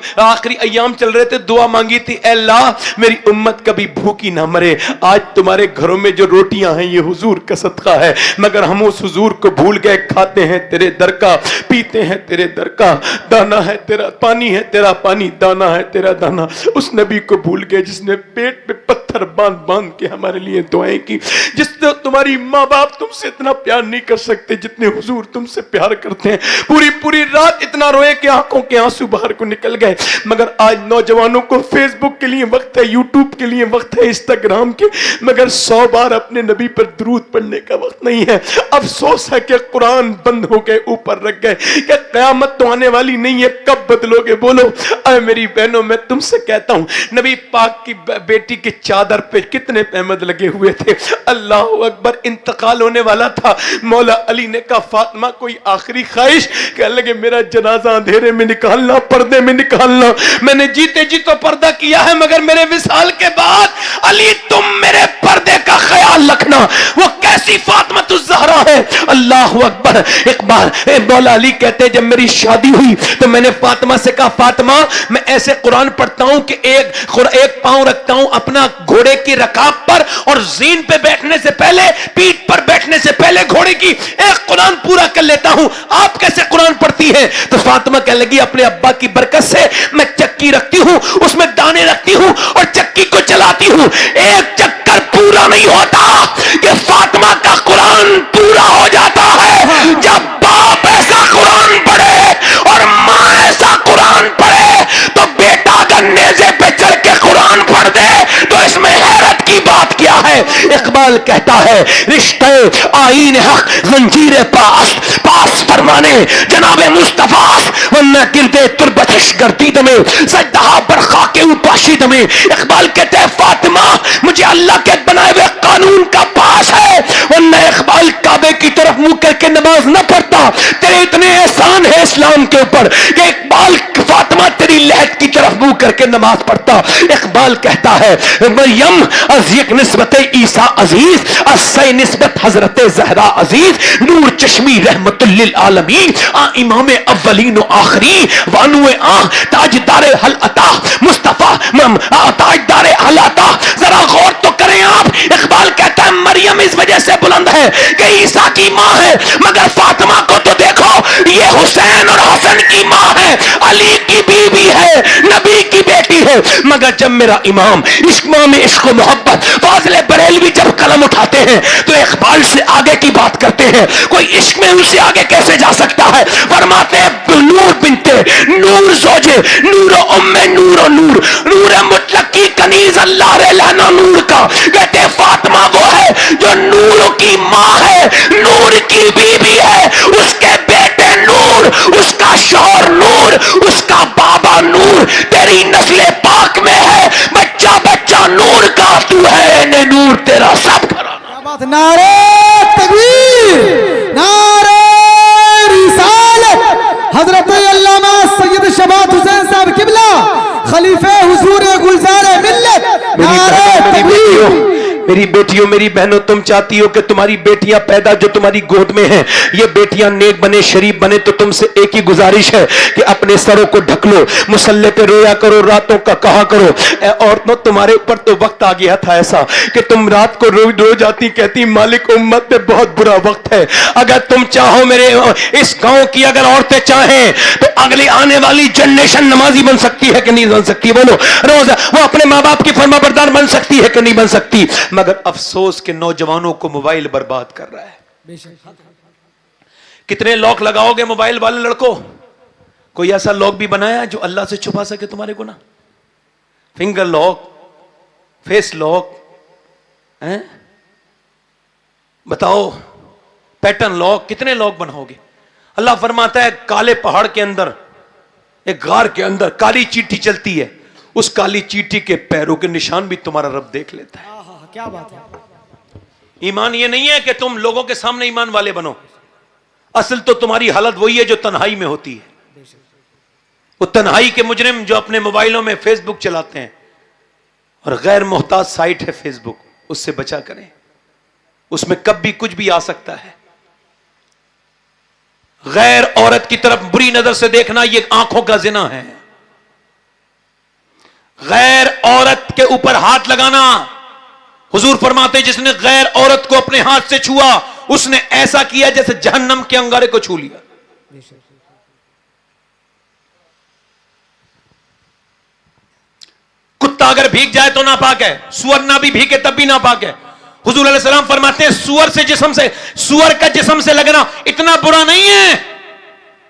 अय्याम चल रहे थे, दुआ मांगी थी, अल्लाह मेरी उम्मत कभी भूखी ना मरे। आज तुम्हारे घरों में जो रोटियां हैं ये हुजूर का सदका है, मगर हम उस हुजूर को भूल गए। खाते हैं तेरे दर का, पीते हैं तेरे दर का, दाना है तेरा पानी, है तेरा पानी, दाना है तेरा दाना। उस नबी को भूल गए जिसने पेट पे पत्थर बांध बांध के हमारे लिए दुआएं की। जिसने तुम्हारी माँ बाप तुमसे इतना प्यार नहीं कर सकते जितने हुजूर तुमसे प्यार करते हैं। पूरी पूरी रात इतना रोए कि आंखों के आंसू बाहर को निकल गए। मगर आज नौजवानों को फेसबुक के लिए वक्त है, यूट्यूब के लिए वक्त है, इंस्टाग्राम के, मगर 100 बार अपने नबी पर दुरूद पढ़ने का वक्त नहीं है। अफसोस है कि कुरान बंद हो गए, ऊपर रख गए। क्या कयामत तो आने वाली नहीं है, कब बदलोगे बोलो? अरे मेरी बहनों, मैं तुमसे कहता हूं, नबी पाक की बेटी की चादर पे कितने अहमद लगे हुए थे। अल्लाह अकबर, इंतकाल होने वाला था। मौला अली ने कहा, फातिमा कोई आखिरी ख्वाहिश? कहने लगे, मेरा जनाजा अंधेरे में निकालना, पर्दे में निकालना। मैंने जीते जी तो पर्दा किया है, मगर मेरे विसाल के बाद अली तुम मेरे पर्दे का ख्याल रखना। वो कैसी फातिमा तु ज़हरा है। अल्लाह अकबर। एक बार मौला अली कहते, जब मेरी शादी हुई तो मैंने फातिमा से कहा, फातिमा मैं ऐसे कुरान पढ़ता हूं कि एक पांव रखता हूं अपना घोड़े की रकाब पर, और जीन पे बैठने से पहले, पीठ पर बैठने से पहले घोड़े की एक कुरान पूरा कर लेता हूं। आप कैसे कुरान पढ़ती है? तो फातिमा कहने लगी, अपने अब्बा की बरकत से मैं चक्की रखती हूं, उसमें दाने रखती हूं और चक्की को चलाती हूं। एक चक्कर पूरा नहीं होता कि फातिमा का कुरान पूरा हो जाता है। जब बाप ऐसा कुरान पढ़े और मां ऐसा कुरान पढ़े तो बेटा अगर नेज़े पे चढ़ के कुरान पढ़ दे तो इसमें हैरत की बात क्या है? इकबाल कहता है, रिश्ते आईन हक जंजीरे पास फरमाने जनाबे मुस्तफा, वरना गिरदे तुरबतिश गर्दीद में सजदा बरखा के उपाशिद में। इकबाल कहते हैं, फातिमा मुझे अल्लाह के बनाए हुए कानून का पास है, वरना इकबाल काबे की तरफ मुंह करके नमाज न पढ़ता। तेरे इतने एहसान है इस्लाम के ऊपर कि इकबाल फातिमा तेरी लहद की तरफ मुंह करके नमाज पढ़ता। इकबाल कहता है, मरियम अज़ीक निस्बत ईसा अजीज, अस्सै निस्बत हजरत ज़हरा अजीज, नूर चश्मी रहमतुल लिल आलमीन, आ इमाम अव्वलीन व आखिरीन, वानुए आ ताजदारे हल अता, मुस्तफा ताजदारे हल अता। जरा गौर तो करें आप। इकबाल कहता है, मरियम इस वजह से बुलंद है कि ईसा की मां है, मगर फातिमा को तो देखो, ये हुसैन और हसन की मां है, अली की बीवी है, नबी की बेटी है। मगर जब मेरा इमाम इश्क़ में इश्क़ मोहब्बत फाज़िल बरेलवी जब कलम उठाते हैं तो इकबाल से आगे की बात करते हैं। कोई इश्क़ में उनसे आगे कैसे जा सकता है? फरमाते हैं, नूर बिनते नूर जोजे नूर उम्मे नूर नूर नूर मुतलक की कनीज अल्लाह रे लहना नूर का। कहते फातिमा वो है जो नूर की मां है, नूर की बीबी है, उसके बेटे नूर, उसका शौहर नूर, उसका बाबा नूर, तेरी नस्ले पाक में है, बच्चा बच्चा नूर का, तू है ने नूर तेरा सब घराना। नारे तकबीर, नारे रिसालत। हजरत अल्लामा सैयद शबात हुसैन साहब किबला, खलीफे हुजूर गुलजार मिल्लत, नारे तकबीर। मेरी बेटियों, मेरी बहनों, तुम चाहती हो कि तुम्हारी बेटियां पैदा जो तुम्हारी गोद में हैं, ये बेटियां नेक बने, शरीफ बने, तो तुमसे एक ही गुजारिश है कि अपने सरों को ढक लो, मुसल्ले पे रोया करो, रातों का कहा करो। औरतों, तुम्हारे ऊपर तो वक्त आ गया था ऐसा कि तुम रात को रो जाती, कहती मालिक उम्मत पे बहुत बुरा वक्त है। अगर तुम चाहो, मेरे इस गांव की अगर औरतें चाहें तो अगली आने वाली जनरेशन नमाजी बन सकती है कि नहीं बन सकती? बोलो। रोज वो अपने माँ बाप की फरमाबरदार बन सकती है कि नहीं बन सकती? मगर अफसोस के नौजवानों को मोबाइल बर्बाद कर रहा है। कितने लॉक लगाओगे मोबाइल वाले लड़कों? कोई ऐसा लॉक भी बनाया जो अल्लाह से छुपा सके तुम्हारे गुनाह? फिंगर लॉक, फेस लॉक, बताओ, पैटर्न लॉक, कितने लॉक बनाओगे? अल्लाह फरमाता है, काले पहाड़ के अंदर, एक गार के अंदर काली चींटी चलती है, उस काली चींटी के पैरों के निशान भी तुम्हारा रब देख लेता है। क्या बात है। ईमान ये नहीं है कि तुम लोगों के सामने ईमान वाले बनो, असल तो तुम्हारी हालत वही है जो तन्हाई में होती है। वो तन्हाई के मुजरिम जो अपने मोबाइलों में फेसबुक चलाते हैं, और गैर मोहताज साइट है फेसबुक, उससे बचा करें, उसमें कब भी कुछ भी आ सकता है। गैर औरत की तरफ बुरी नजर से देखना यह आंखों का जिना है। गैर औरत के ऊपर हाथ लगाना, हुजूर फरमाते जिसने गैर औरत को अपने हाथ से छुआ उसने ऐसा किया जैसे जहन्नम के अंगारे को छू लिया। कुत्ता अगर भीग जाए तो नापाक है, सुअर ना भी भीगे तब भी नापाक है। हुजूर अलैहि सलाम फरमाते हैं सुअर का जिस्म से लगना इतना बुरा नहीं है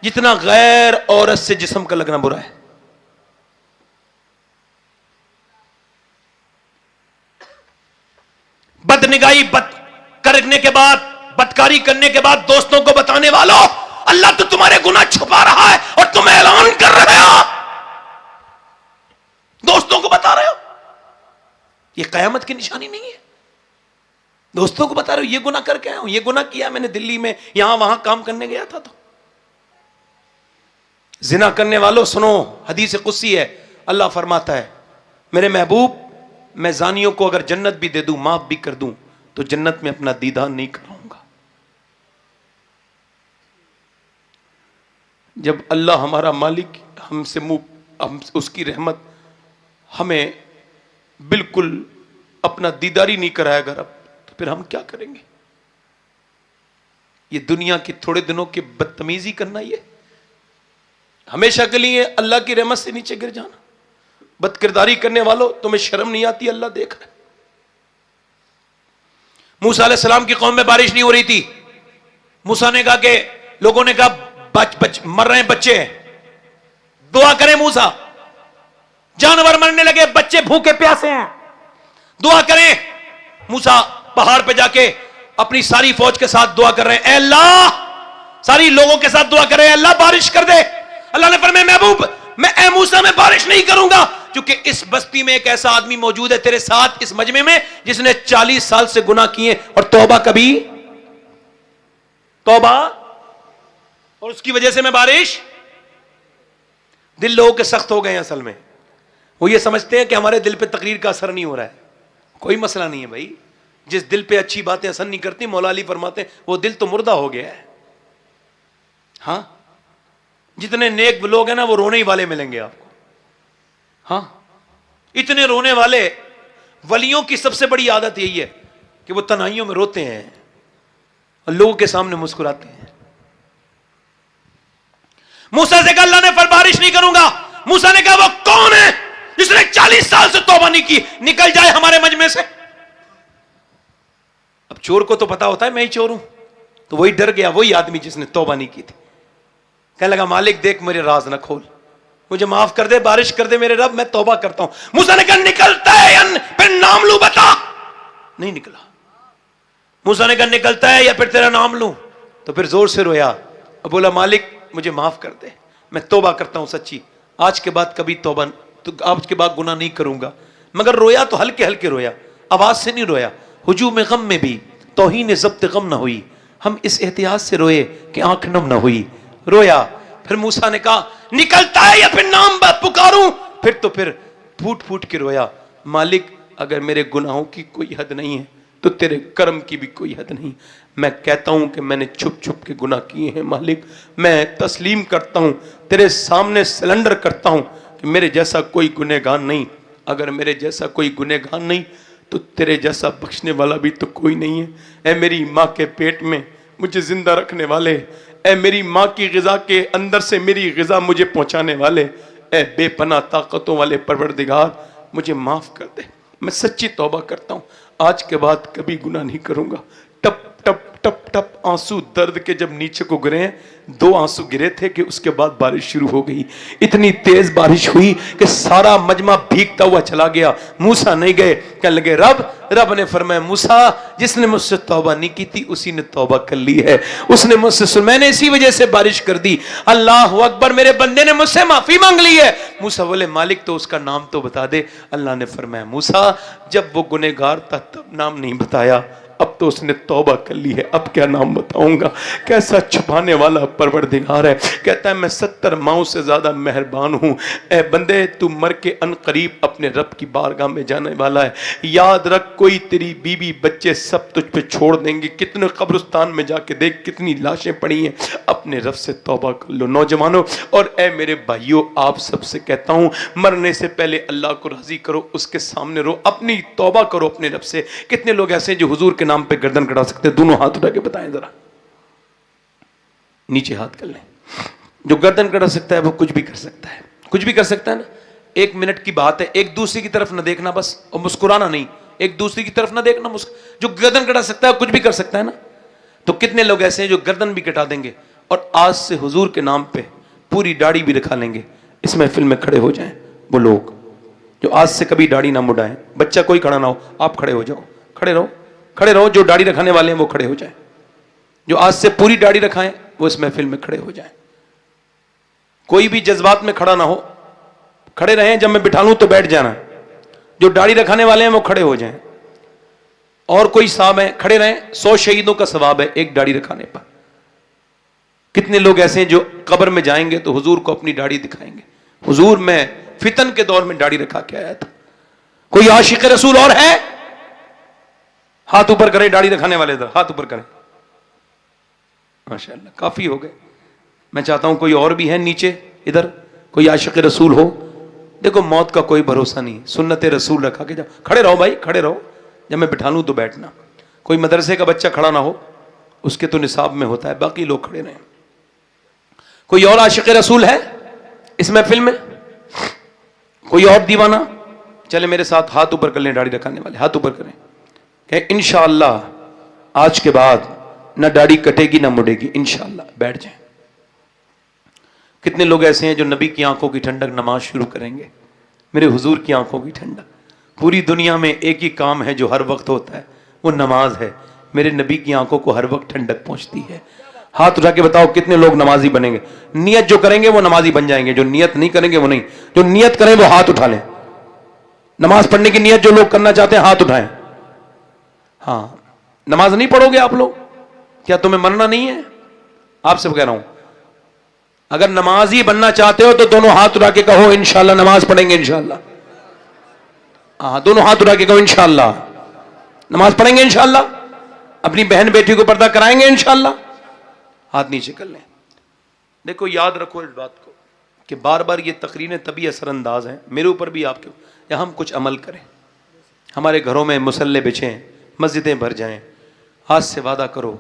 जितना गैर औरत से जिस्म का लगना बुरा है। बदनिगाही करने के बाद, बदकारी करने के बाद दोस्तों को बताने वालों, अल्लाह तो तुम्हारे गुनाह छुपा रहा है और तुम ऐलान कर रहे हो, दोस्तों को बता रहे हो। यह कयामत की निशानी नहीं है। दोस्तों को बता रहे हो ये गुनाह करके आया हूं, ये गुनाह किया मैंने दिल्ली में, यहां वहां काम करने गया था। तो जिना करने वालों सुनो, हदीस कुदसी है, अल्लाह फरमाता है मेरे महबूब मैं जानियों को अगर जन्नत भी दे दूं, माफ भी कर दूं, तो जन्नत में अपना दीदार नहीं कराऊंगा। जब अल्लाह हमारा मालिक हमसे हम उसकी रहमत हमें बिल्कुल अपना दीदार ही नहीं कराएगा रब, तो फिर हम क्या करेंगे? ये दुनिया की थोड़े दिनों की बदतमीजी करना, ये हमेशा के लिए अल्लाह की रहमत से नीचे गिर जाना। बदकिरदारी करने वालों तुम्हें शर्म नहीं आती? अल्लाह देख रहा है। मूसा अलैहि सलाम की कौम में बारिश नहीं हो रही थी। मूसा ने कहा कि लोगों ने कहा मर रहे हैं बच्चे, दुआ करें मूसा। जानवर मरने लगे, बच्चे भूखे प्यासे हैं, दुआ करें। मूसा पहाड़ पे जाके अपनी सारी फौज के साथ दुआ कर रहे हैं, ऐ अल्लाह, सारी लोगों के साथ दुआ कर रहे हैं, अल्लाह बारिश कर दे। अल्लाह ने फरमाया महबूब मैं ऐ मूसा में बारिश नहीं करूंगा, क्योंकि इस बस्ती में एक ऐसा आदमी मौजूद है तेरे साथ इस मजमे में जिसने 40 साल से गुनाह किए और तौबा और उसकी वजह से मैं बारिश। दिल लोगों के सख्त हो गए हैं असल में। वो ये समझते हैं कि हमारे दिल पे तकरीर का असर नहीं हो रहा है। कोई मसला नहीं है भाई, जिस दिल पे अच्छी बातें असर नहीं करती, मौला अली फरमाते हैं वो दिल तो मुर्दा हो गया है। हाँ, जितने नेक लोग हैं ना वो रोने ही वाले मिलेंगे आपको। हाँ, इतने रोने वाले वलियों की सबसे बड़ी आदत यही है कि वो तन्हाइयों में रोते हैं और लोगों के सामने मुस्कुराते हैं। मूसा से कहा अल्लाह ने फिर बारिश नहीं करूंगा। मूसा ने कहा वो कौन है जिसने 40 साल से तौबा नहीं की, निकल जाए हमारे मजमे से। अब चोर को तो पता होता है मैं ही चोर हूं, तो वही डर गया, वही आदमी जिसने तौबा नहीं की थी। कहने लगा मालिक देख मेरे राज न खोल, मुझे माफ कर दे, बारिश कर दे मेरे रब, मैं तौबा करता हूं। मूसा ने कहा निकलता है या फिर नाम लूं बता। नहीं निकला। मूसा ने कहा निकलता है या फिर तेरा नाम लूं, तो फिर जोर से रोया और बोला मालिक मुझे माफ कर दे, मैं तौबा करता हूं सच्ची, आज के बाद कभी तौबा, तो आज के बाद गुनाह नहीं करूंगा। मगर रोया तो हल्के हल्के रोया, आवाज से नहीं रोया। हुजूम गम में भी तौहीन ज़ब्त गम ना हुई, हम इस एहतियात से रोए कि आंख नम ना हुई। रोया। फिर मूसा ने कहा निकलता है या फिर नाम पुकारूं, फिर फूट फूट के रोया, मालिक अगर मेरे गुनाहों की कोई हद नहीं है तो तेरे कर्म की भी कोई हद नहीं। मैं कहता हूं कि मैंने छुप छुप के गुनाह किए हैं मालिक, मैं तस्लीम करता हूं, तेरे सामने सिलेंडर करता हूं कि मेरे जैसा कोई गुनहगार नहीं। अगर मेरे जैसा कोई गुनहगार नहीं तो तेरे जैसा बख्शने वाला भी तो कोई नहीं है। ऐ मेरी माँ के पेट में मुझे जिंदा रखने वाले, ऐ मेरी माँ की ग़िज़ा के अंदर से मेरी ग़िज़ा मुझे पहुँचाने वाले, ऐ बेपनाह ताकतों वाले परवरदिगार मुझे माफ़ कर दे। मैं सच्ची तौबा करता हूँ, आज के बाद कभी गुनाह नहीं करूँगा। तब टप टप टप आंसू दर्द के जब नीचे को गिरे, 2 आंसू गिरे थे कि उसके बाद बारिश शुरू हो गई। इतनी तेज बारिश हुई कि सारा मजमा भीगता हुआ चला गया। मूसा नहीं गए, कहने लगे रब ने फरमाया मूसा जिसने मुझसे तौबा नहीं की थी उसी ने तौबा कर ली है, उसने मुझसे मैंने इसी वजह से बारिश कर दी। अल्लाह अकबर, मेरे बंदे ने मुझसे माफी मांग ली है। मूसा बोले मालिक तो उसका नाम तो बता दे। अल्लाह ने फरमाया मूसा जब वो गुनहगार था तब नाम नहीं बताया, अब तो उसने तौबा कर ली है, अब क्या नाम बताऊंगा। कैसा छुपाने वाला परवरदिगार है। कहता है मैं 70 माओं से ज्यादा मेहरबान हूं। ए बंदे तू मर के अनकरीब अपने रब की बारगाह में जाने वाला है। याद रख कोई तेरी बीवी बच्चे सब तुझ पे छोड़ देंगे। कितने कब्रिस्तान में जाके देख कितनी लाशें पड़ी हैं। अपने रब से तौबा कर लो नौजवानों। और ए मेरे भाइयों आप सबसे कहता हूं मरने से पहले अल्लाह को राजी करो, उसके सामने रो, अपनी तौबा करो अपने रब से। कितने लोग ऐसे हैं जो हुजूर के नाम पे गर्दन कटा सकते हैं? दोनों हाथ उठा के बताएं जरा, नीचे हाथ कर लें। जो गर्दन कटा सकता है वो कुछ भी कर सकता है, कुछ भी कर सकता है ना। 1 मिनट की बात है, एक दूसरे की तरफ न देखना बस, और मुस्कुराना नहीं, एक दूसरे की तरफ न देखना। जो गर्दन कटा सकता है कुछ भी कर सकता है ना। तो कितने लोग ऐसे हैं जो गर्दन भी कटा देंगे और आज से हुजूर के नाम पे पूरी दाढ़ी भी रखा लेंगे। इस महफिल में खड़े हो जाएं वो लोग जो आज से कभी दाढ़ी ना मुड़ाएं। बच्चा कोई खड़ा ना हो, आप खड़े हो जाओ, खड़े रहो, खड़े रहो। जो दाढ़ी रखाने वाले हैं वो खड़े हो जाएं, जो आज से पूरी दाढ़ी रखाएं वो इस महफिल में खड़े हो जाएं। कोई भी जज्बात में खड़ा ना हो, खड़े रहें। जब मैं बिठा लूं तो बैठ जाना। जो दाढ़ी रखाने वाले हैं वो खड़े हो जाएं। और कोई साहब है खड़े रहें। 100 शहीदों का सवाब है एक दाढ़ी रखाने पर। कितने लोग ऐसे हैं जो कब्र में जाएंगे तो हुजूर को अपनी दाढ़ी दिखाएंगे, हुजूर मैं फितन के दौर में दाढ़ी रखा के आया था। कोई आशिक रसूल और है? हाथ ऊपर करें दाढ़ी रखाने वाले, इधर हाथ ऊपर करें। माशाअल्लाह काफी हो गए। मैं चाहता हूं कोई और भी है नीचे, इधर कोई आशिक रसूल हो। देखो मौत का कोई भरोसा नहीं, सुन्नत रसूल रखा के जाओ। खड़े रहो भाई, खड़े रहो। जब मैं बिठा लूं तो बैठना। कोई मदरसे का बच्चा खड़ा ना हो, उसके तो निसाब में होता है, बाकी लोग खड़े रहें। कोई और आशिक रसूल है इस महफिल में? कोई और दीवाना? चले मेरे साथ हाथ ऊपर कर लें दाढ़ी रखाने वाले, हाथ ऊपर करें। इंशाअल्लाह आज के बाद ना दाढ़ी कटेगी ना मुड़ेगी, इंशाअल्लाह। बैठ जाएं। कितने लोग ऐसे हैं जो नबी की आंखों की ठंडक नमाज शुरू करेंगे, मेरे हुजूर की आंखों की ठंडक। पूरी दुनिया में एक ही काम है जो हर वक्त होता है, वो नमाज है। मेरे नबी की आंखों को हर वक्त ठंडक पहुंचती है। हाथ उठा के बताओ कितने लोग नमाजी बनेंगे? नियत जो करेंगे वो नमाजी बन जाएंगे, जो नियत नहीं करेंगे वो नहीं। जो नियत करें वो हाथ उठा लें। नमाज पढ़ने की नियत जो लोग करना चाहते हैं हाथ उठाएं। हाँ, नमाज नहीं पढ़ोगे आप लोग? क्या तुम्हें मरना नहीं है? आपसे कह रहा हूं, अगर नमाजी बनना चाहते हो तो दोनों हाथ उठा के कहो इंशाअल्लाह नमाज पढ़ेंगे इंशाअल्लाह। हाँ, दोनों हाथ उठा के कहो इंशाअल्लाह नमाज पढ़ेंगे इंशाअल्लाह। अपनी बहन बेटी को पर्दा कराएंगे इंशाअल्लाह। हाथ नीचे कर लें। देखो याद रखो इस बात को कि बार बार ये तकरीरें तभी असरअंदाज हैं, मेरे ऊपर भी आपके, या हम कुछ अमल करें। हमारे घरों में मुसल्ले बिछें, मस्जिदें भर जाएं। आज से वादा करो।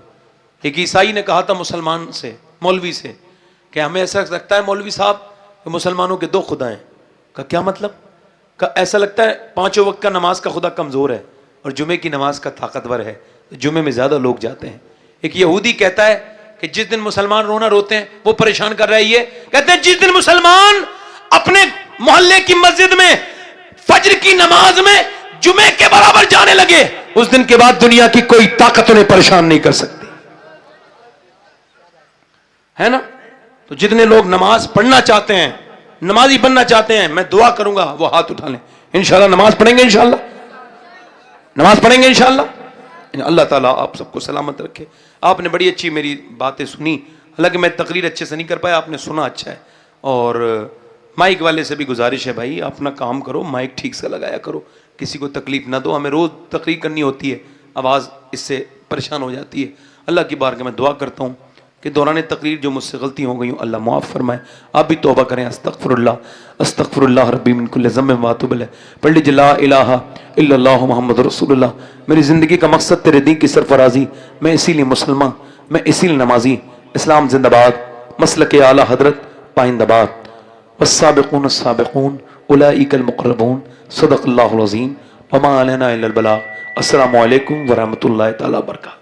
एक ईसाई ने कहा था मुसलमान से, मौलवी से, कि हमें ऐसा लगता है मौलवी साहब कि मुसलमानों के 2 खुदा हैं। का क्या मतलब? का ऐसा लगता है 5 वक्त का नमाज का खुदा कमज़ोर है और जुमे की नमाज का ताकतवर है, तो जुमे में ज़्यादा लोग जाते हैं। एक यहूदी कहता है कि जिस दिन मुसलमान रोना रोते हैं वो परेशान कर रहा है। ये कहते हैं जिस दिन मुसलमान अपने मोहल्ले की मस्जिद में फज्र की नमाज में जुमे के बराबर जाने लगे, उस दिन के बाद दुनिया की कोई ताकत उन्हें परेशान नहीं कर सकती, है ना? तो जितने लोग नमाज पढ़ना चाहते हैं, नमाजी बनना चाहते हैं, मैं दुआ करूंगा वो हाथ उठा लें। इंशाल्लाह नमाज पढ़ेंगे, इंशाल्लाह नमाज पढ़ेंगे इंशाल्लाह। अल्लाह ताला आप सबको सलामत रखे। आपने बड़ी अच्छी मेरी बातें सुनी, हालांकि मैं तकरीर अच्छे से नहीं कर पाया, आपने सुना अच्छा है। और माइक वाले से भी गुजारिश है भाई अपना काम करो, माइक ठीक से लगाया करो, किसी को तकलीफ ना दो। हमें रोज़ तकरीर करनी होती है, आवाज़ इससे परेशान हो जाती है। अल्लाह की बारगाह में दुआ करता हूँ कि दौरान तकरीर जो मुझसे गलती हो गई हूँ अल्लाह माफ़ फरमाए। आप भी तौबा करें। अस्तगफिरुल्लाह रब्बी मिन कुल्लि ज़म्बिन व अतूबु इलैह। पढ़ लीजिए ला इलाहा इल्लल्लाहु मुहम्मदुर रसूलुल्लाह। मेरी ज़िंदगी का मकसद तेरे दीन की सरफराजी, मैं इसीलिए मुसलमान, मैं इसीलिए नमाजी। इस्लाम जिंदाबाद, मसलक आला हजरत पाइंदाबाद। वस्साबिकून अस्साबिकून उलाइकल मुक़र्रबून। सदक़ल्लाहुल अज़ीम व मा अलैना इल्लल बलाग। अस्सलामु अलैकुम व रहमतुल्लाहि तआला व बरकातहू।